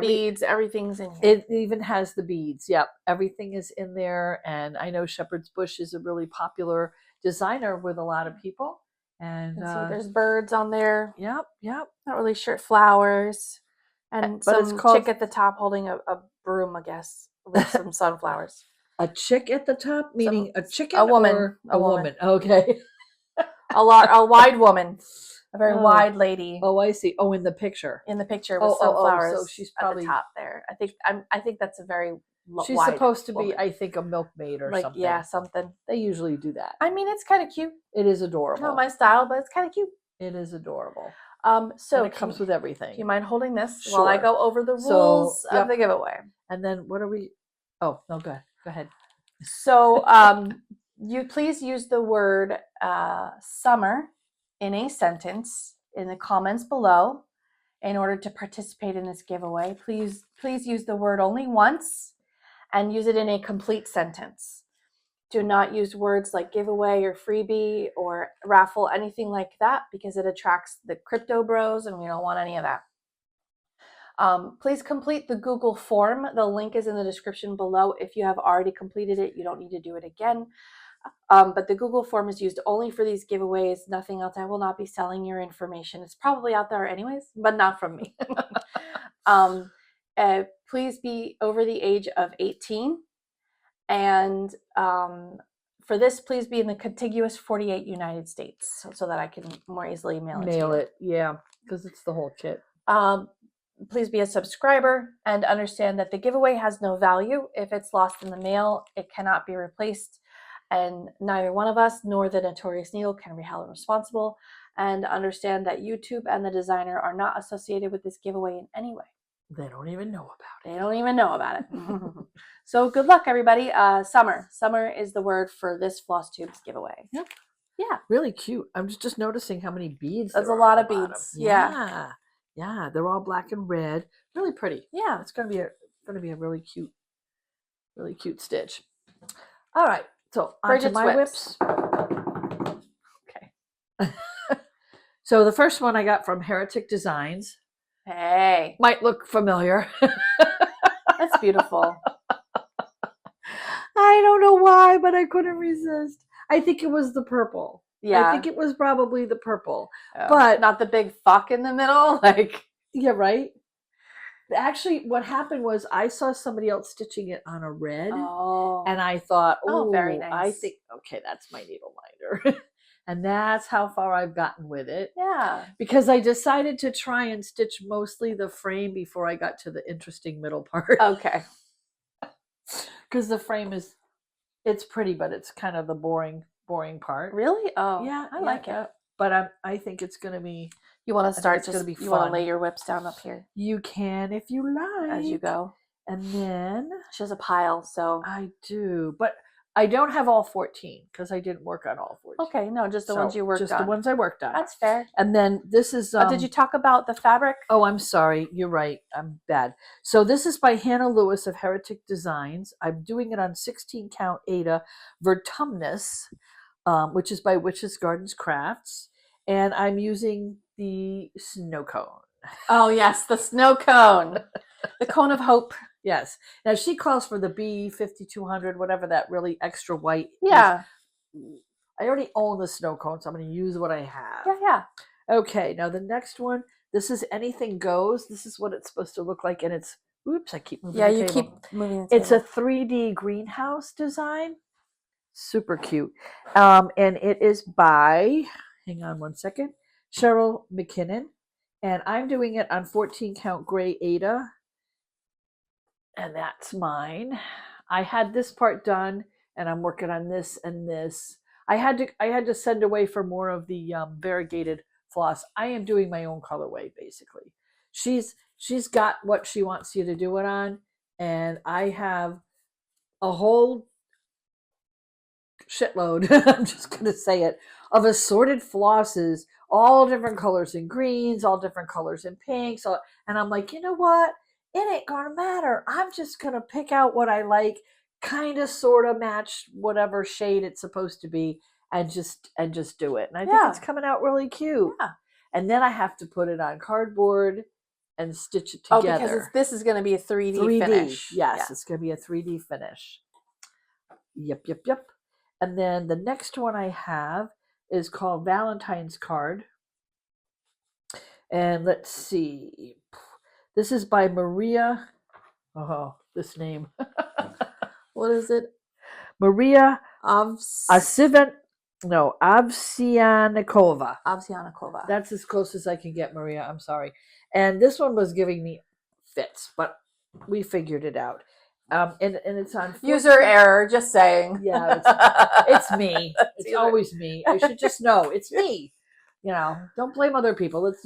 Speaker 1: beads, everything's in here.
Speaker 2: It even has the beads. Yep. Everything is in there. And I know Shepherd's Bush is a really popular designer with a lot of people. And
Speaker 1: see, there's birds on there.
Speaker 2: Yep.
Speaker 1: Not really sure. Flowers. And some chick at the top holding a broom, I guess, with some sunflowers.
Speaker 2: A chick at the top, meaning a chicken?
Speaker 1: A woman.
Speaker 2: Or a woman. Okay.
Speaker 1: A wide woman. A very wide lady.
Speaker 2: Oh, I see. Oh, in the picture.
Speaker 1: In the picture with sunflowers.
Speaker 2: So she's probably
Speaker 1: at the top there. I think that's a very
Speaker 2: she's
Speaker 1: wide
Speaker 2: supposed to be,
Speaker 1: woman.
Speaker 2: I think, a milkmaid or something.
Speaker 1: Yeah, something.
Speaker 2: They usually do that.
Speaker 1: I mean, it's kind of cute.
Speaker 2: It is adorable.
Speaker 1: Not my style, but it's kind of cute.
Speaker 2: It is adorable.
Speaker 1: So
Speaker 2: and it comes with everything.
Speaker 1: Do you mind holding this
Speaker 2: Sure.
Speaker 1: while I go over the rules of the giveaway?
Speaker 2: And then what are we? Oh no, go ahead.
Speaker 1: So you please use the word summer in a sentence in the comments below in order to participate in this giveaway. Please use the word only once and use it in a complete sentence. Do not use words like giveaway or freebie or raffle, anything like that, because it attracts the crypto bros and we don't want any of that. Please complete the Google form. The link is in the description below. If you have already completed it, you don't need to do it again. But the Google form is used only for these giveaways, nothing else. I will not be selling your information. It's probably out there anyways, but not from me. Please be over the age of 18. And for this, please be in the contiguous 48 United States so that I can more easily mail it.
Speaker 2: Yeah, because it's the whole kit.
Speaker 1: Please be a subscriber and understand that the giveaway has no value. If it's lost in the mail, it cannot be replaced. And neither one of us nor the Notorious Needle can be held responsible. And understand that YouTube and the designer are not associated with this giveaway in any way.
Speaker 2: They don't even know about it.
Speaker 1: They don't even know about it. So good luck, everybody. Summer. Summer is the word for this Flosstube's giveaway.
Speaker 2: Yep.
Speaker 1: Yeah.
Speaker 2: Really cute. I'm just noticing how many beads.
Speaker 1: There's a lot of beads.
Speaker 2: Yeah. Yeah. They're all black and red. Really pretty.
Speaker 1: Yeah.
Speaker 2: It's gonna be a really cute stitch. All right. So onto my whips.
Speaker 1: Okay.
Speaker 2: So the first one I got from Heretic Designs.
Speaker 1: Hey.
Speaker 2: Might look familiar.
Speaker 1: That's beautiful.
Speaker 2: I don't know why, but I couldn't resist. I think it was the purple.
Speaker 1: Yeah.
Speaker 2: I think it was probably the purple.
Speaker 1: Oh,
Speaker 2: but
Speaker 1: not the big fuck in the middle. Like,
Speaker 2: yeah, right. Actually, what happened was I saw somebody else stitching it on a red.
Speaker 1: Oh.
Speaker 2: And I thought, oh,
Speaker 1: very nice.
Speaker 2: I think, okay, that's my needle minder. And that's how far I've gotten with it.
Speaker 1: Yeah.
Speaker 2: Because I decided to try and stitch mostly the frame before I got to the interesting middle part.
Speaker 1: Okay.
Speaker 2: Because the frame it's pretty, but it's kind of the boring part.
Speaker 1: Really? Oh,
Speaker 2: yeah,
Speaker 1: I like it.
Speaker 2: But I think it's going to be.
Speaker 1: You want to start?
Speaker 2: It's going to be fun.
Speaker 1: You want to lay your whips down up here?
Speaker 2: You can if you like.
Speaker 1: As you go.
Speaker 2: And then
Speaker 1: she has a pile, so
Speaker 2: I do, but I don't have all 14 because I didn't work on all 14.
Speaker 1: Okay, no, just the ones you worked on.
Speaker 2: Just the ones I worked on.
Speaker 1: That's fair.
Speaker 2: And then this is.
Speaker 1: Did you talk about the fabric?
Speaker 2: Oh, I'm sorry. You're right. I'm bad. So this is by Hannah Lewis of Heretic Designs. I'm doing it on 16 count Ada Vertumnus, which is by Witches Gardens Crafts, and I'm using the snow cone.
Speaker 1: Oh yes, the snow cone, the cone of hope.
Speaker 2: Yes. Now she calls for the B5200, whatever that really extra white.
Speaker 1: Yeah.
Speaker 2: Is. I already own the snow cone, so I'm going to use what I have.
Speaker 1: Yeah.
Speaker 2: Okay. Now the next one. This is Anything Goes. This is what it's supposed to look like, and it's. Oops! I keep moving.
Speaker 1: Yeah,
Speaker 2: the
Speaker 1: you
Speaker 2: table.
Speaker 1: keep moving. The
Speaker 2: it's a 3D greenhouse design. Super cute, and it is by. Hang on one second. Cheryl McKinnon, and I'm doing it on 14 count gray Ada. And that's mine. I had this part done, and I'm working on this and this. I had to send away for more of the variegated floss. I am doing my own colorway basically. She's got what she wants you to do it on, and I have a whole shitload, I'm just going to say it, of assorted flosses, all different colors in greens, all different colors in pinks. And I'm like, you know what? It ain't going to matter. I'm just going to pick out what I like, kind of sort of match whatever shade it's supposed to be, and just do it. And I think it's coming out really cute.
Speaker 1: Yeah.
Speaker 2: And then I have to put it on cardboard and stitch it together.
Speaker 1: Oh, because this is going to be a 3D finish.
Speaker 2: Yes, it's going to be a 3D finish. Yep. And then the next one I have is called Valentine's Card. And let's see. This is by Maria. Oh, this name.
Speaker 1: What is it?
Speaker 2: Maria
Speaker 1: Avsianikova.
Speaker 2: Avsianikova. That's as close as I can get, Maria. I'm sorry. And this one was giving me fits, but we figured it out. And it's on
Speaker 1: user error, just saying.
Speaker 2: Yeah, it's me. It's always me. I should just know it's me. You know, don't blame other people. It's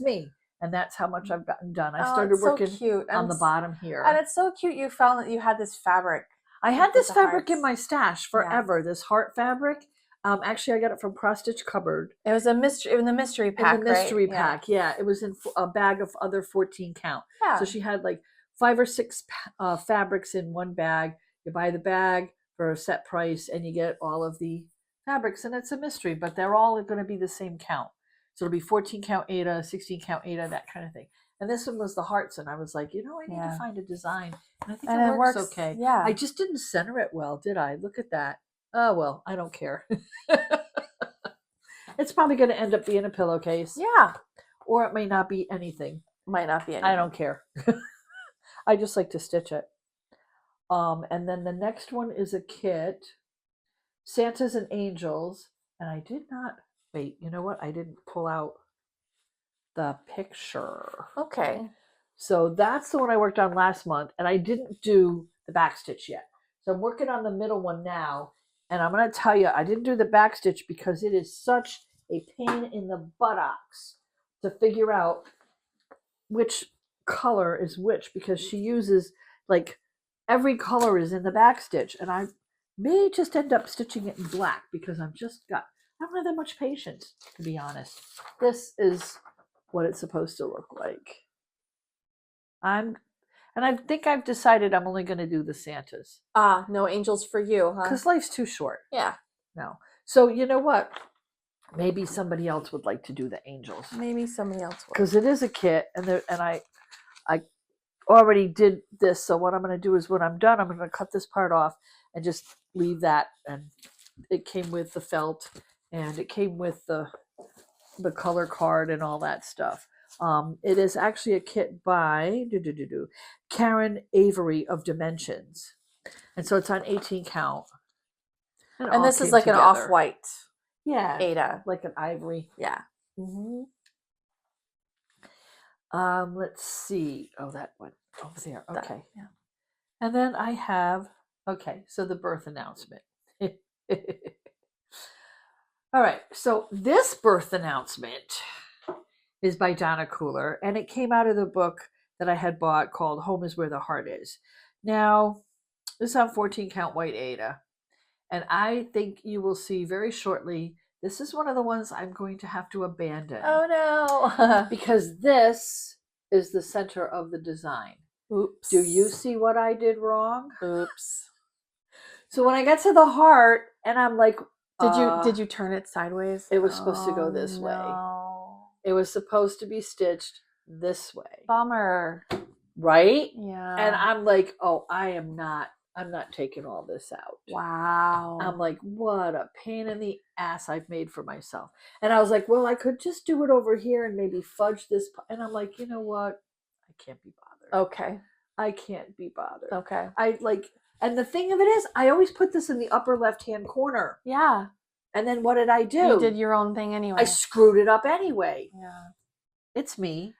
Speaker 2: me. And that's how much I've gotten done. I started working on the bottom here.
Speaker 1: And it's so cute you found that you had this fabric.
Speaker 2: I had this fabric in my stash forever, this heart fabric. Actually, I got it from Cross Stitch Cupboard.
Speaker 1: It was in the mystery pack,
Speaker 2: In the mystery pack, yeah. It was in a bag of other 14 count.
Speaker 1: Yeah.
Speaker 2: So she had like 5 or 6 fabrics in one bag. You buy the bag for a set price, and you get all of the fabrics, and it's a mystery, but they're all going to be the same count. So it'll be 14 count Aida, 16 count Aida, that kind of thing. And this one was the hearts, and I was like, I need to find a design. And I think it works okay.
Speaker 1: Yeah.
Speaker 2: I just didn't center it well, did I? Look at that. Oh, well, I don't care. It's probably going to end up being a pillowcase.
Speaker 1: Yeah.
Speaker 2: Or it may not be anything.
Speaker 1: Might not be anything.
Speaker 2: I don't care. I just like to stitch it. And then the next one is a kit, Santas and Angels. And I did not, wait, you know what? I didn't pull out the picture.
Speaker 1: Okay.
Speaker 2: So that's the one I worked on last month, and I didn't do the back stitch yet. So I'm working on the middle one now, and I'm going to tell you, I didn't do the back stitch because it is such a pain in the buttocks to figure out which color is which, because she uses like every color is in the back stitch, and I may just end up stitching it in black because I don't have that much patience, to be honest. This is what it's supposed to look like. I think I've decided I'm only going to do the Santas.
Speaker 1: No angels for you, huh?
Speaker 2: Because life's too short.
Speaker 1: Yeah.
Speaker 2: No. So you know what? Maybe somebody else would like to do the angels.
Speaker 1: Maybe somebody else would.
Speaker 2: Because it is a kit, and I already did this. So what I'm going to do is when I'm done, I'm going to cut this part off and just leave that. And it came with the felt, and it came with the color card and all that stuff. It is actually a kit by Karen Avery of Dimensions. And so it's on 18 count.
Speaker 1: And this is like an off-white.
Speaker 2: Yeah.
Speaker 1: Aida.
Speaker 2: Like an ivory.
Speaker 1: Yeah.
Speaker 2: Mm-hmm. Let's see. Oh, that one over there. Okay.
Speaker 1: Yeah.
Speaker 2: And then I have, so the birth announcement. All right. So this birth announcement is by Donna Cooler, and it came out of the book that I had bought called Home is Where the Heart Is. Now, this is on 14 count white Aida, and I think you will see very shortly, this is one of the ones I'm going to have to abandon.
Speaker 1: Oh no.
Speaker 2: Because this is the center of the design.
Speaker 1: Oops.
Speaker 2: Do you see what I did wrong?
Speaker 1: Oops.
Speaker 2: So when I get to the heart, and I'm like,
Speaker 1: did you turn it sideways?
Speaker 2: It was supposed to go this way. It was supposed to be stitched this way.
Speaker 1: Bummer.
Speaker 2: Right?
Speaker 1: Yeah.
Speaker 2: And I'm like, I'm not taking all this out.
Speaker 1: Wow.
Speaker 2: I'm like, what a pain in the ass I've made for myself. And I was like, well, I could just do it over here and maybe fudge this. And I'm like, you know what? I can't be bothered.
Speaker 1: Okay.
Speaker 2: I can't be bothered.
Speaker 1: Okay.
Speaker 2: And the thing of it is, I always put this in the upper left-hand corner.
Speaker 1: Yeah.
Speaker 2: And then what did I do?
Speaker 1: You did your own thing anyway.
Speaker 2: I screwed it up anyway.
Speaker 1: Yeah.
Speaker 2: It's me.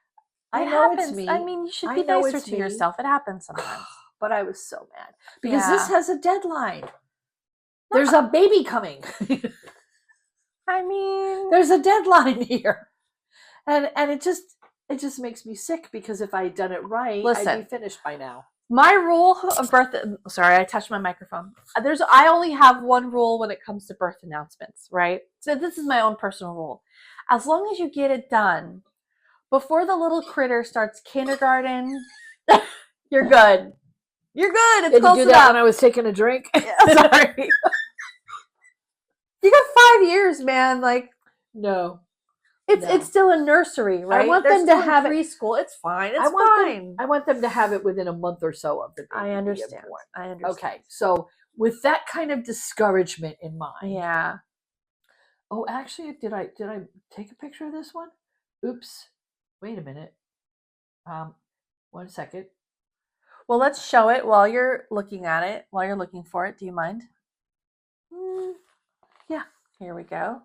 Speaker 1: I know it's me. I mean, you should be nicer to yourself. It happens sometimes.
Speaker 2: but I was so mad because this
Speaker 1: Yeah.
Speaker 2: has a deadline. There's a baby coming.
Speaker 1: I mean,
Speaker 2: There's a deadline here. And it just makes me sick because if I had done it right, I'd
Speaker 1: Listen.
Speaker 2: be finished by now.
Speaker 1: my rule of birth. Sorry, I touched my microphone. I only have one rule when it comes to birth announcements, right? So this is my own personal rule. As long as you get it done before the little critter starts kindergarten, you're good. You're good. It's
Speaker 2: Did you
Speaker 1: close
Speaker 2: do
Speaker 1: enough.
Speaker 2: that when I was taking a drink?
Speaker 1: Sorry. You got 5 years, man. Like,
Speaker 2: No.
Speaker 1: it's still a nursery, right?
Speaker 2: want
Speaker 1: They're
Speaker 2: them to
Speaker 1: still in
Speaker 2: have it-
Speaker 1: preschool. It's fine. It's
Speaker 2: I want
Speaker 1: fine.
Speaker 2: I want them to have it within a month or so of the baby
Speaker 1: I
Speaker 2: being
Speaker 1: understand.
Speaker 2: born.
Speaker 1: I understand.
Speaker 2: Okay, so with that kind of discouragement in mind.
Speaker 1: Yeah.
Speaker 2: Oh, actually, did I take a picture of this one? Oops. Wait a minute. 1 second.
Speaker 1: Well, let's show it while you're looking at it. While you're looking for it, do you mind?
Speaker 2: Yeah.
Speaker 1: Here we go.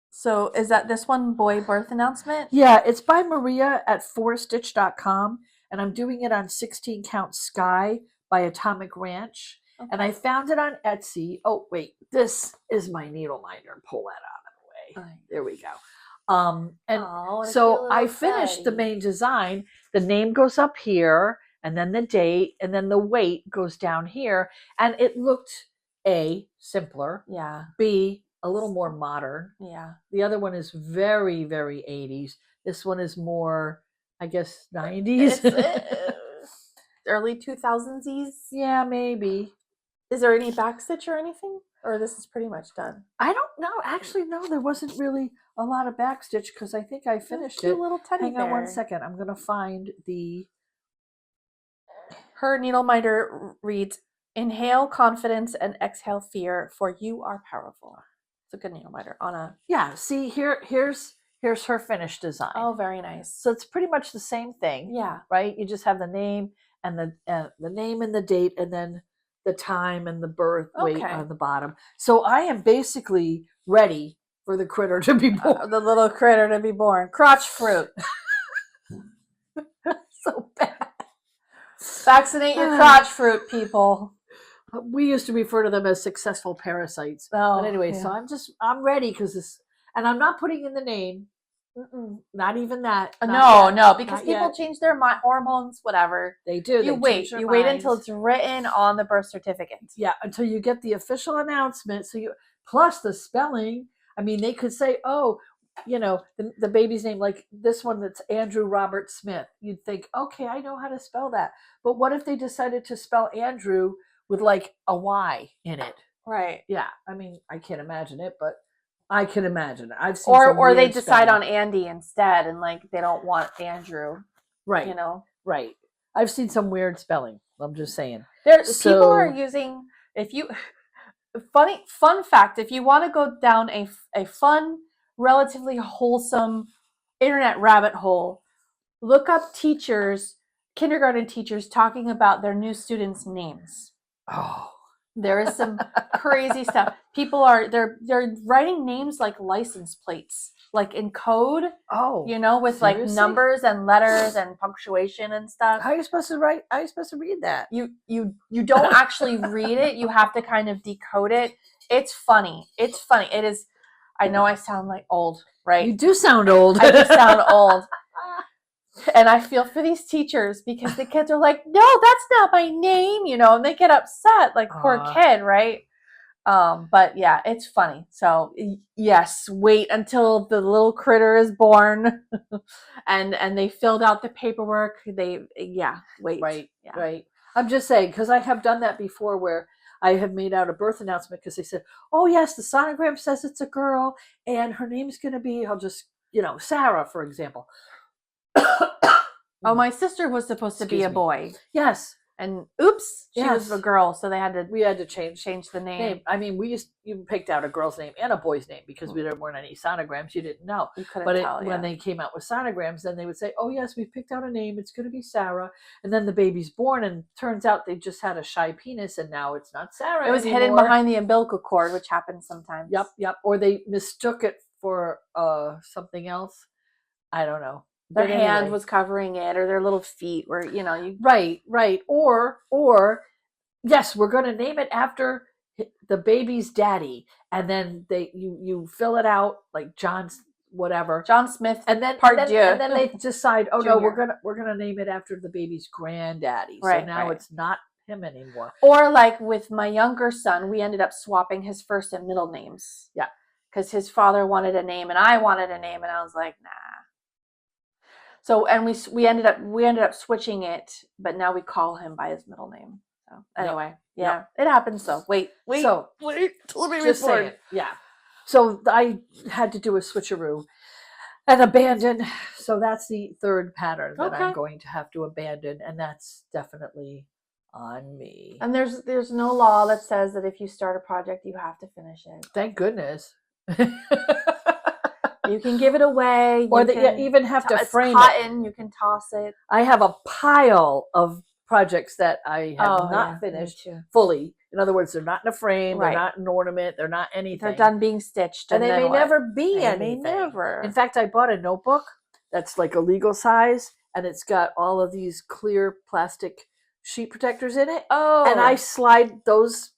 Speaker 1: So is that this one, boy birth announcement?
Speaker 2: Yeah, it's by Maria at fourstitch.com, and I'm doing it on 16 Count Sky by Atomic Ranch.
Speaker 1: Okay.
Speaker 2: And I found it on Etsy. Oh, wait, this is my needle minder. Pull that out of the way. There we go. And so I finished the main design. The name goes up here, and then the date, and then the weight goes down here. And it looked A, simpler.
Speaker 1: Yeah.
Speaker 2: B, a little more modern.
Speaker 1: Yeah.
Speaker 2: The other one is very, very 80s. This one is more, I guess, 90s.
Speaker 1: Early 2000s.
Speaker 2: Yeah, maybe.
Speaker 1: Is there any backstitch or anything? Or this is pretty much done?
Speaker 2: I don't know. Actually, no, there wasn't really a lot of backstitch because I think I finished
Speaker 1: Cute
Speaker 2: it.
Speaker 1: little teddy
Speaker 2: Hang
Speaker 1: bear.
Speaker 2: on 1 second. I'm going to find the...
Speaker 1: Her needle minder reads, inhale confidence and exhale fear, for you are powerful. It's a good needle minder on a...
Speaker 2: Yeah, see, here's her finished design.
Speaker 1: Oh, very nice.
Speaker 2: So it's pretty much the same thing.
Speaker 1: Yeah.
Speaker 2: Right? You just have the name and the name and the date and then the time and the birth weight on the bottom. So I am basically ready for the critter to be born.
Speaker 1: The little critter to be born. Crotch fruit.
Speaker 2: So bad.
Speaker 1: Vaccinate your crotch fruit, people.
Speaker 2: We used to refer to them as successful parasites.
Speaker 1: Oh,
Speaker 2: but anyway,
Speaker 1: yeah.
Speaker 2: so I'm ready because this, and I'm not putting in the name. Not even that.
Speaker 1: No, because
Speaker 2: Not
Speaker 1: people
Speaker 2: yet.
Speaker 1: change their hormones, whatever.
Speaker 2: They do.
Speaker 1: You wait until it's written on the birth certificate.
Speaker 2: Yeah, until you get the official announcement. So you plus the spelling. I mean, they could say, oh, you know, the baby's name, like this one that's Andrew Robert Smith. You'd think, okay, I know how to spell that. But what if they decided to spell Andrew with like a Y in it?
Speaker 1: Right.
Speaker 2: Yeah. I mean, I can't imagine it, but I can imagine it. I've seen
Speaker 1: or they
Speaker 2: weird
Speaker 1: decide
Speaker 2: spelling.
Speaker 1: on Andy instead, and like they don't want Andrew.
Speaker 2: Right.
Speaker 1: You know.
Speaker 2: Right. I've seen some weird spelling. I'm just saying.
Speaker 1: People are using fun fact, if you want to go down a fun, relatively wholesome internet rabbit hole, look up kindergarten teachers talking about their new students' names.
Speaker 2: Oh.
Speaker 1: There is some crazy stuff. People they're writing names like license plates, like in code.
Speaker 2: Oh,
Speaker 1: you know, with
Speaker 2: seriously?
Speaker 1: like numbers and letters and punctuation and stuff.
Speaker 2: How are you supposed to write? How are you supposed to read that?
Speaker 1: You don't actually read it. You have to kind of decode it. It's funny. It's funny. It is. I know I sound like old, right?
Speaker 2: You do sound old.
Speaker 1: I do sound old. And I feel for these teachers because the kids are like, no, that's not my name, you know, and they get upset, like poor kid, right? But yeah, it's funny. So yes, wait until the little critter is born and they filled out the paperwork. Wait.
Speaker 2: Right,
Speaker 1: Yeah.
Speaker 2: right. I'm just saying, because I have done that before where I have made out a birth announcement because they said, oh yes, the sonogram says it's a girl and her name's going to be, I'll just, Sarah, for example.
Speaker 1: Oh, my sister was supposed to be a boy.
Speaker 2: Yes.
Speaker 1: And oops, she was a girl, so
Speaker 2: we had to change
Speaker 1: the name.
Speaker 2: I mean, you picked out a girl's name and a boy's name because there weren't any sonograms. You didn't know.
Speaker 1: You couldn't tell.
Speaker 2: When they came out with sonograms, then they would say, oh yes, we picked out a name. It's going to be Sarah. And then the baby's born and turns out they just had a shy penis and now it's not Sarah.
Speaker 1: It was hidden behind the umbilical cord, which happens sometimes.
Speaker 2: Yep. Or they mistook it for something else. I don't know.
Speaker 1: Their
Speaker 2: But
Speaker 1: hand
Speaker 2: anyway.
Speaker 1: was covering it, or their little feet were, you know, you
Speaker 2: Right. Or yes, we're going to name it after the baby's daddy, and then you fill it out like John's whatever,
Speaker 1: John Smith,
Speaker 2: and then
Speaker 1: Pardieu.
Speaker 2: and then they decide, oh no,
Speaker 1: Junior.
Speaker 2: we're gonna name it after the baby's granddaddy. So
Speaker 1: Right,
Speaker 2: now
Speaker 1: right.
Speaker 2: it's not him anymore.
Speaker 1: Or like with my younger son, we ended up swapping his first and middle names.
Speaker 2: Yeah.
Speaker 1: Because his father wanted a name and I wanted a name, and I was like, nah. So and we ended up switching it, but now we call him by his middle name. So anyway, yeah, it happens. So wait,
Speaker 2: So
Speaker 1: let me
Speaker 2: just saying, yeah. So I had to do a switcheroo and abandon. So that's the third pattern that I'm going to have to abandon, and that's definitely on me.
Speaker 1: And there's no law that says that if you start a project, you have to finish it.
Speaker 2: Thank goodness.
Speaker 1: You can give it away,
Speaker 2: or that you even have to frame
Speaker 1: cotton, you can toss it.
Speaker 2: I have a pile of projects that I have not finished fully. In other words, they're not in a frame, they're not an ornament, they're not anything.
Speaker 1: They're done being stitched,
Speaker 2: and they may never be
Speaker 1: they
Speaker 2: anything.
Speaker 1: May never.
Speaker 2: In fact, I bought a notebook that's like a legal size, and it's got all of these clear plastic sheet protectors in it.
Speaker 1: Oh,
Speaker 2: and I slide those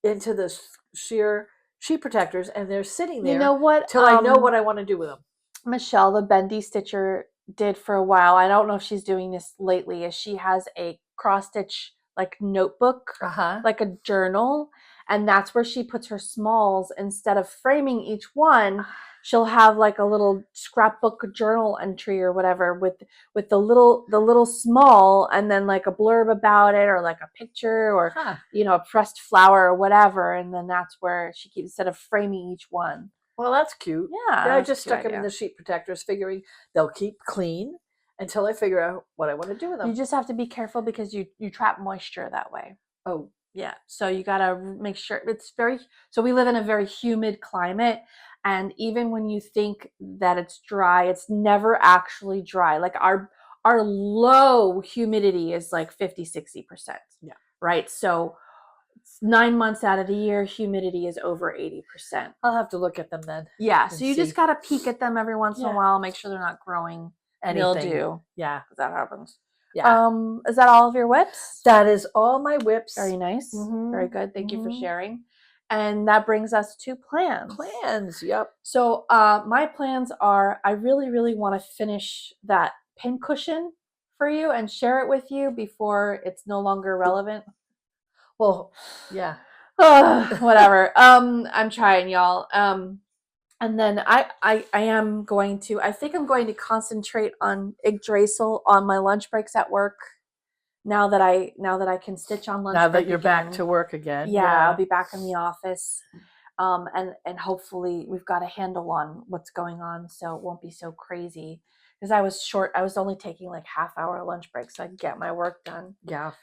Speaker 2: into the sheer sheet protectors, and they're sitting there.
Speaker 1: You know what?
Speaker 2: Till I know what I want to do with them.
Speaker 1: Michelle, the bendy stitcher, did for a while. I don't know if she's doing this lately. Is she has a cross stitch like notebook, like a journal, and that's where she puts her smalls. Instead of framing each one, she'll have like a little scrapbook journal entry or whatever with the little small, and then like a blurb about it, or like a picture, or a pressed flower or whatever, and then that's where she keeps, instead of framing each one.
Speaker 2: Well, that's cute.
Speaker 1: Yeah,
Speaker 2: I just stuck them in the sheet protectors, figuring they'll keep clean until I figure out what I want to do with them.
Speaker 1: You just have to be careful because you trap moisture that way.
Speaker 2: Oh,
Speaker 1: yeah. So you got to make sure so we live in a very humid climate, and even when you think that it's dry, it's never actually dry. Like our low humidity is like 50-60%.
Speaker 2: Yeah.
Speaker 1: Right? So 9 months out of the year, humidity is over 80%.
Speaker 2: I'll have to look at them then.
Speaker 1: Yeah. So you just got to peek at them every once in a while, make sure they're not growing mildew.
Speaker 2: Yeah.
Speaker 1: That happens.
Speaker 2: Yeah.
Speaker 1: Is that all of your whips?
Speaker 2: That is all my whips.
Speaker 1: Very nice. Very good. Thank you for sharing. And that brings us to plans.
Speaker 2: Plans, yep.
Speaker 1: So my plans are, I really, really want to finish that pin cushion for you and share it with you before it's no longer relevant.
Speaker 2: Well, yeah.
Speaker 1: Whatever. I'm trying, y'all. And then I am going to, I think I'm going to concentrate on Yggdrasil on my lunch breaks at work. Now that I can stitch on lunch break.
Speaker 2: Now that you're back to work again.
Speaker 1: Yeah, I'll be back in the office. And hopefully we've got a handle on what's going on, so it won't be so crazy. Because I was only taking like half-hour lunch breaks so I could get my work done.
Speaker 2: Yeah.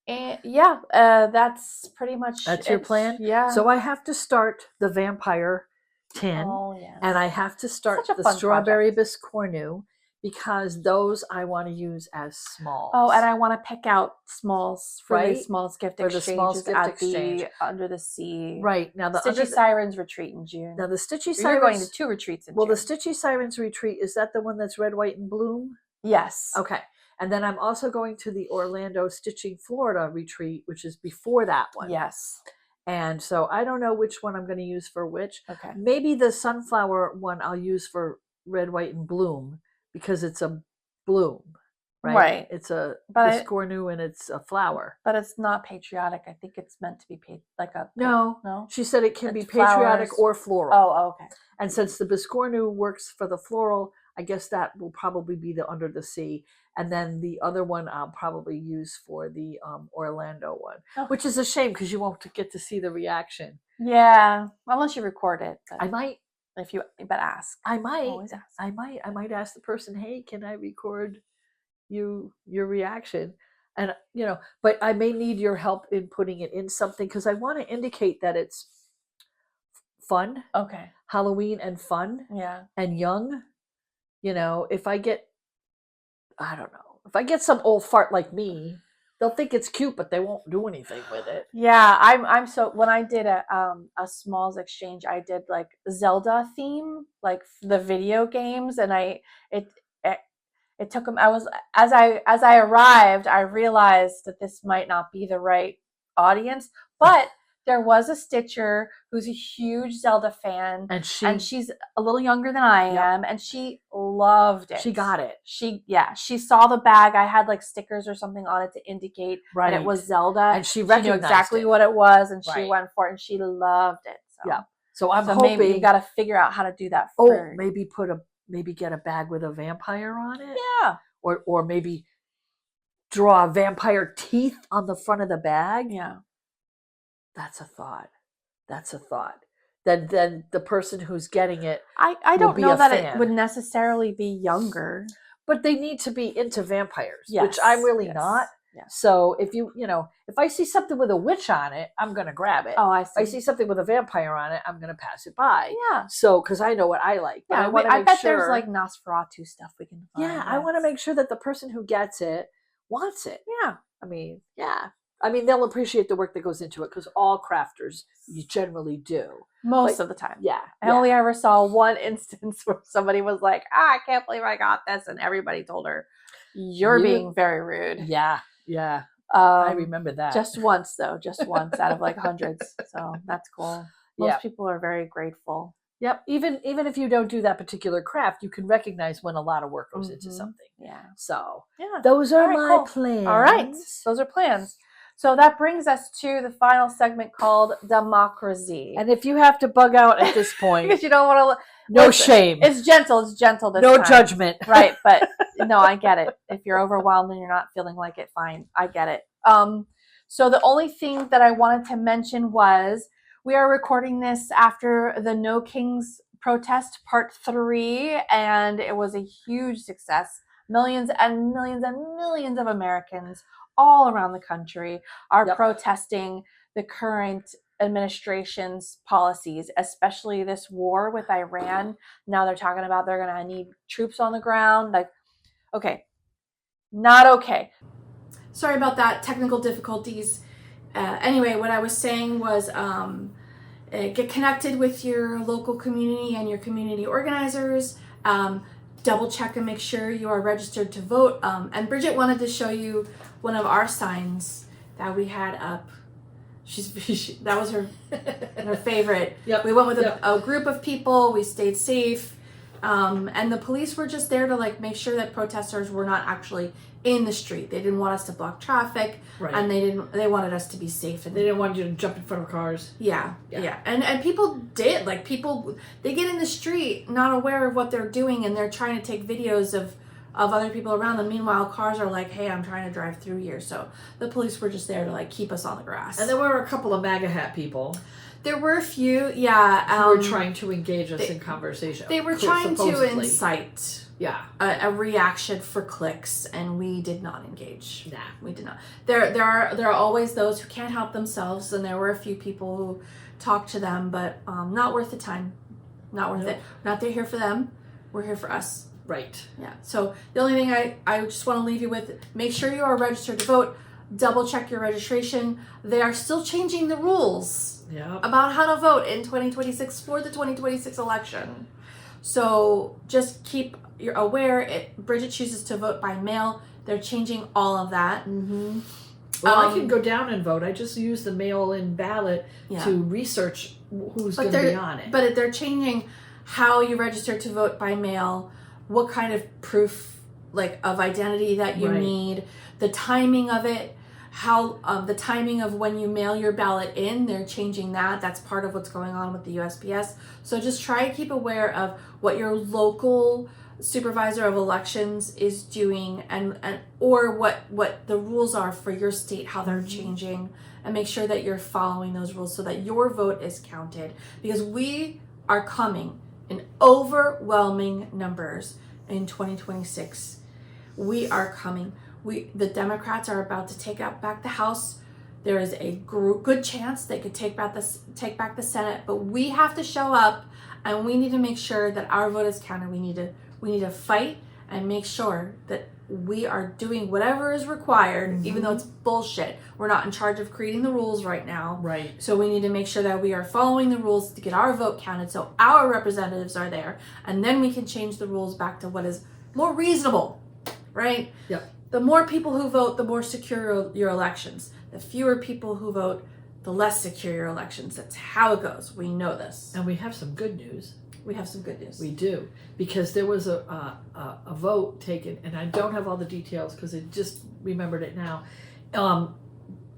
Speaker 1: And yeah, that's pretty much
Speaker 2: That's your plan?
Speaker 1: Yeah.
Speaker 2: So I have to start the vampire tin.
Speaker 1: Oh, yes.
Speaker 2: And I have to start the strawberry biscornu, because those I want to use as smalls.
Speaker 1: Oh, and I want to pick out smalls for the Smalls Gift
Speaker 2: For the Smalls Gift
Speaker 1: Exchange. Under the Sea.
Speaker 2: Right. Now the
Speaker 1: Stitchy Sirens retreat in June.
Speaker 2: Now the Stitchy Sirens.
Speaker 1: You're going to 2 retreats in June.
Speaker 2: Well, the Stitchy Sirens retreat, is that the one that's red, white, and bloom?
Speaker 1: Yes.
Speaker 2: Okay. And then I'm also going to the Orlando Stitching Florida retreat, which is before that one.
Speaker 1: Yes.
Speaker 2: And so I don't know which one I'm going to use for which.
Speaker 1: Okay.
Speaker 2: Maybe the sunflower one I'll use for red, white, and bloom, because it's a bloom, right? It's a biscornu and it's a flower.
Speaker 1: But it's not patriotic. I think it's meant to be like a...
Speaker 2: No. She said it can be
Speaker 1: flowers.
Speaker 2: Patriotic or floral.
Speaker 1: Oh, okay.
Speaker 2: And since the biscornu works for the floral, I guess that will probably be the Under the Sea. And then the other one I'll probably use for the Orlando one, which is a shame because you won't get to see the reaction.
Speaker 1: Yeah, unless you record it.
Speaker 2: I might.
Speaker 1: But ask.
Speaker 2: I might.
Speaker 1: Always ask.
Speaker 2: I might ask the person, hey, can I record your reaction? And but I may need your help in putting it in something, because I want to indicate that it's fun.
Speaker 1: Okay.
Speaker 2: Halloween and fun.
Speaker 1: Yeah.
Speaker 2: And young. If I get some old fart like me they'll think it's cute, but they won't do anything with it.
Speaker 1: Yeah, I'm so when I did a Smalls exchange, I did like Zelda theme, like the video games, and it it, it took them. I was as I arrived, I realized that this might not be the right audience, but there was a Stitcher who's a huge Zelda fan,
Speaker 2: And
Speaker 1: she's a little younger than I am, and she loved it.
Speaker 2: She got it.
Speaker 1: She saw the bag. I had like stickers or something on it to indicate that it was Zelda,
Speaker 2: and she recognized
Speaker 1: knew exactly what it was, and she
Speaker 2: Right.
Speaker 1: went for it, and she loved it. So.
Speaker 2: Yeah. So I'm hoping
Speaker 1: maybe you got to figure out how to do that.
Speaker 2: Maybe get a bag with a vampire on it.
Speaker 1: Yeah.
Speaker 2: Or maybe draw vampire teeth on the front of the bag.
Speaker 1: Yeah.
Speaker 2: That's a thought. Then the person who's getting it,
Speaker 1: I don't know that
Speaker 2: fan.
Speaker 1: It would necessarily be younger,
Speaker 2: but they need to be into vampires,
Speaker 1: yes,
Speaker 2: which I'm really not.
Speaker 1: Yes.
Speaker 2: So if if I see something with a witch on it, I'm gonna grab it.
Speaker 1: Oh, I see.
Speaker 2: If I see something with a vampire on it, I'm gonna pass it by.
Speaker 1: Yeah.
Speaker 2: So because I know what I like. But
Speaker 1: yeah, I bet there's like Nosferatu stuff we can find.
Speaker 2: Yeah, I want to make sure that the person who gets it wants it.
Speaker 1: Yeah.
Speaker 2: I mean, they'll appreciate the work that goes into it because all crafters generally do.
Speaker 1: Most of the time.
Speaker 2: Yeah.
Speaker 1: I only ever saw one instance where somebody was like, I can't believe I got this. And everybody told her, you're being very rude.
Speaker 2: Yeah. Yeah. I remember that.
Speaker 1: Just once, though. Just once out of like hundreds. So that's cool. Most people are very grateful.
Speaker 2: Yep. Even if you don't do that particular craft, you can recognize when a lot of work goes into something.
Speaker 1: Yeah.
Speaker 2: So
Speaker 1: yeah,
Speaker 2: those are my plans.
Speaker 1: All right. Those are plans. So that brings us to the final segment called Democrazy.
Speaker 2: And if you have to bug out at this point,
Speaker 1: because you don't want to,
Speaker 2: no shame.
Speaker 1: It's gentle. It's gentle this
Speaker 2: time.
Speaker 1: No
Speaker 2: judgment.
Speaker 1: Right. But no, I get it. If you're overwhelmed and you're not feeling like it, fine. I get it. So the only thing that I wanted to mention was we are recording this after the No Kings protest part 3, and it was a huge success. Millions and millions and millions of Americans all around the country are protesting the current administration's policies, especially this war with Iran. Now they're talking about they're going to need troops on the ground. Like, okay, not okay. Sorry about that, technical difficulties. Anyway, what I was saying was get connected with your local community and your community organizers. Double check and make sure you are registered to vote. And Bridget wanted to show you one of our signs that we had up. That was her favorite. Yep. We went with a group of people. We stayed safe. And the police were just there to like make sure that protesters were not actually in the street. They didn't want us to block traffic, and they wanted us to be safe. And
Speaker 2: they didn't want you to jump in front of cars.
Speaker 1: Yeah. And people did. Like they get in the street not aware of what they're doing, and they're trying to take videos of other people around them. Meanwhile, cars are like, hey, I'm trying to drive through here. So the police were just there to like keep us on the grass.
Speaker 2: And there were a couple of MAGA hat people.
Speaker 1: There were a few, who
Speaker 2: were trying to engage us in conversation.
Speaker 1: They were trying to incite a reaction for clicks, and we did not engage.
Speaker 2: Nah,
Speaker 1: we did not. There are always those who can't help themselves, and there were a few people who talked to them, but not worth the time. Not worth it. We're not here for them. We're here for us.
Speaker 2: Right.
Speaker 1: Yeah. So the only thing I just want to leave you with, make sure you are registered to vote. Double check your registration. They are still changing the rules about how to vote in 2026 for the 2026 election. So just keep you're aware. Bridget chooses to vote by mail. They're changing all of that.
Speaker 2: Mm-hmm. Well, I can go down and vote. I just use the mail-in ballot to research who's going to be on it.
Speaker 1: But they're changing how you register to vote by mail, what kind of proof of identity that you need, the timing of it, how the timing of when you mail your ballot in, they're changing that. That's part of what's going on with the USPS. So just try to keep aware of what your local supervisor of elections is doing and or what the rules are for your state, how they're changing, and make sure that you're following those rules so that your vote is counted, because we are coming in overwhelming numbers in 2026. We are coming. The Democrats are about to take back the House. There is a good chance they could take back the Senate, but we have to show up, and we need to make sure that our vote is counted. We need to fight and make sure that we are doing whatever is required, even though it's bullshit. We're not in charge of creating the rules right now.
Speaker 2: Right.
Speaker 1: So we need to make sure that we are following the rules to get our vote counted so our representatives are there. And then we can change the rules back to what is more reasonable, right?
Speaker 2: Yep.
Speaker 1: The more people who vote, the more secure your elections. The fewer people who vote, the less secure your elections. That's how it goes. We know this.
Speaker 2: And we have some good news.
Speaker 1: We have some good news.
Speaker 2: We do, because there was a vote taken, and I don't have all the details because I just remembered it now.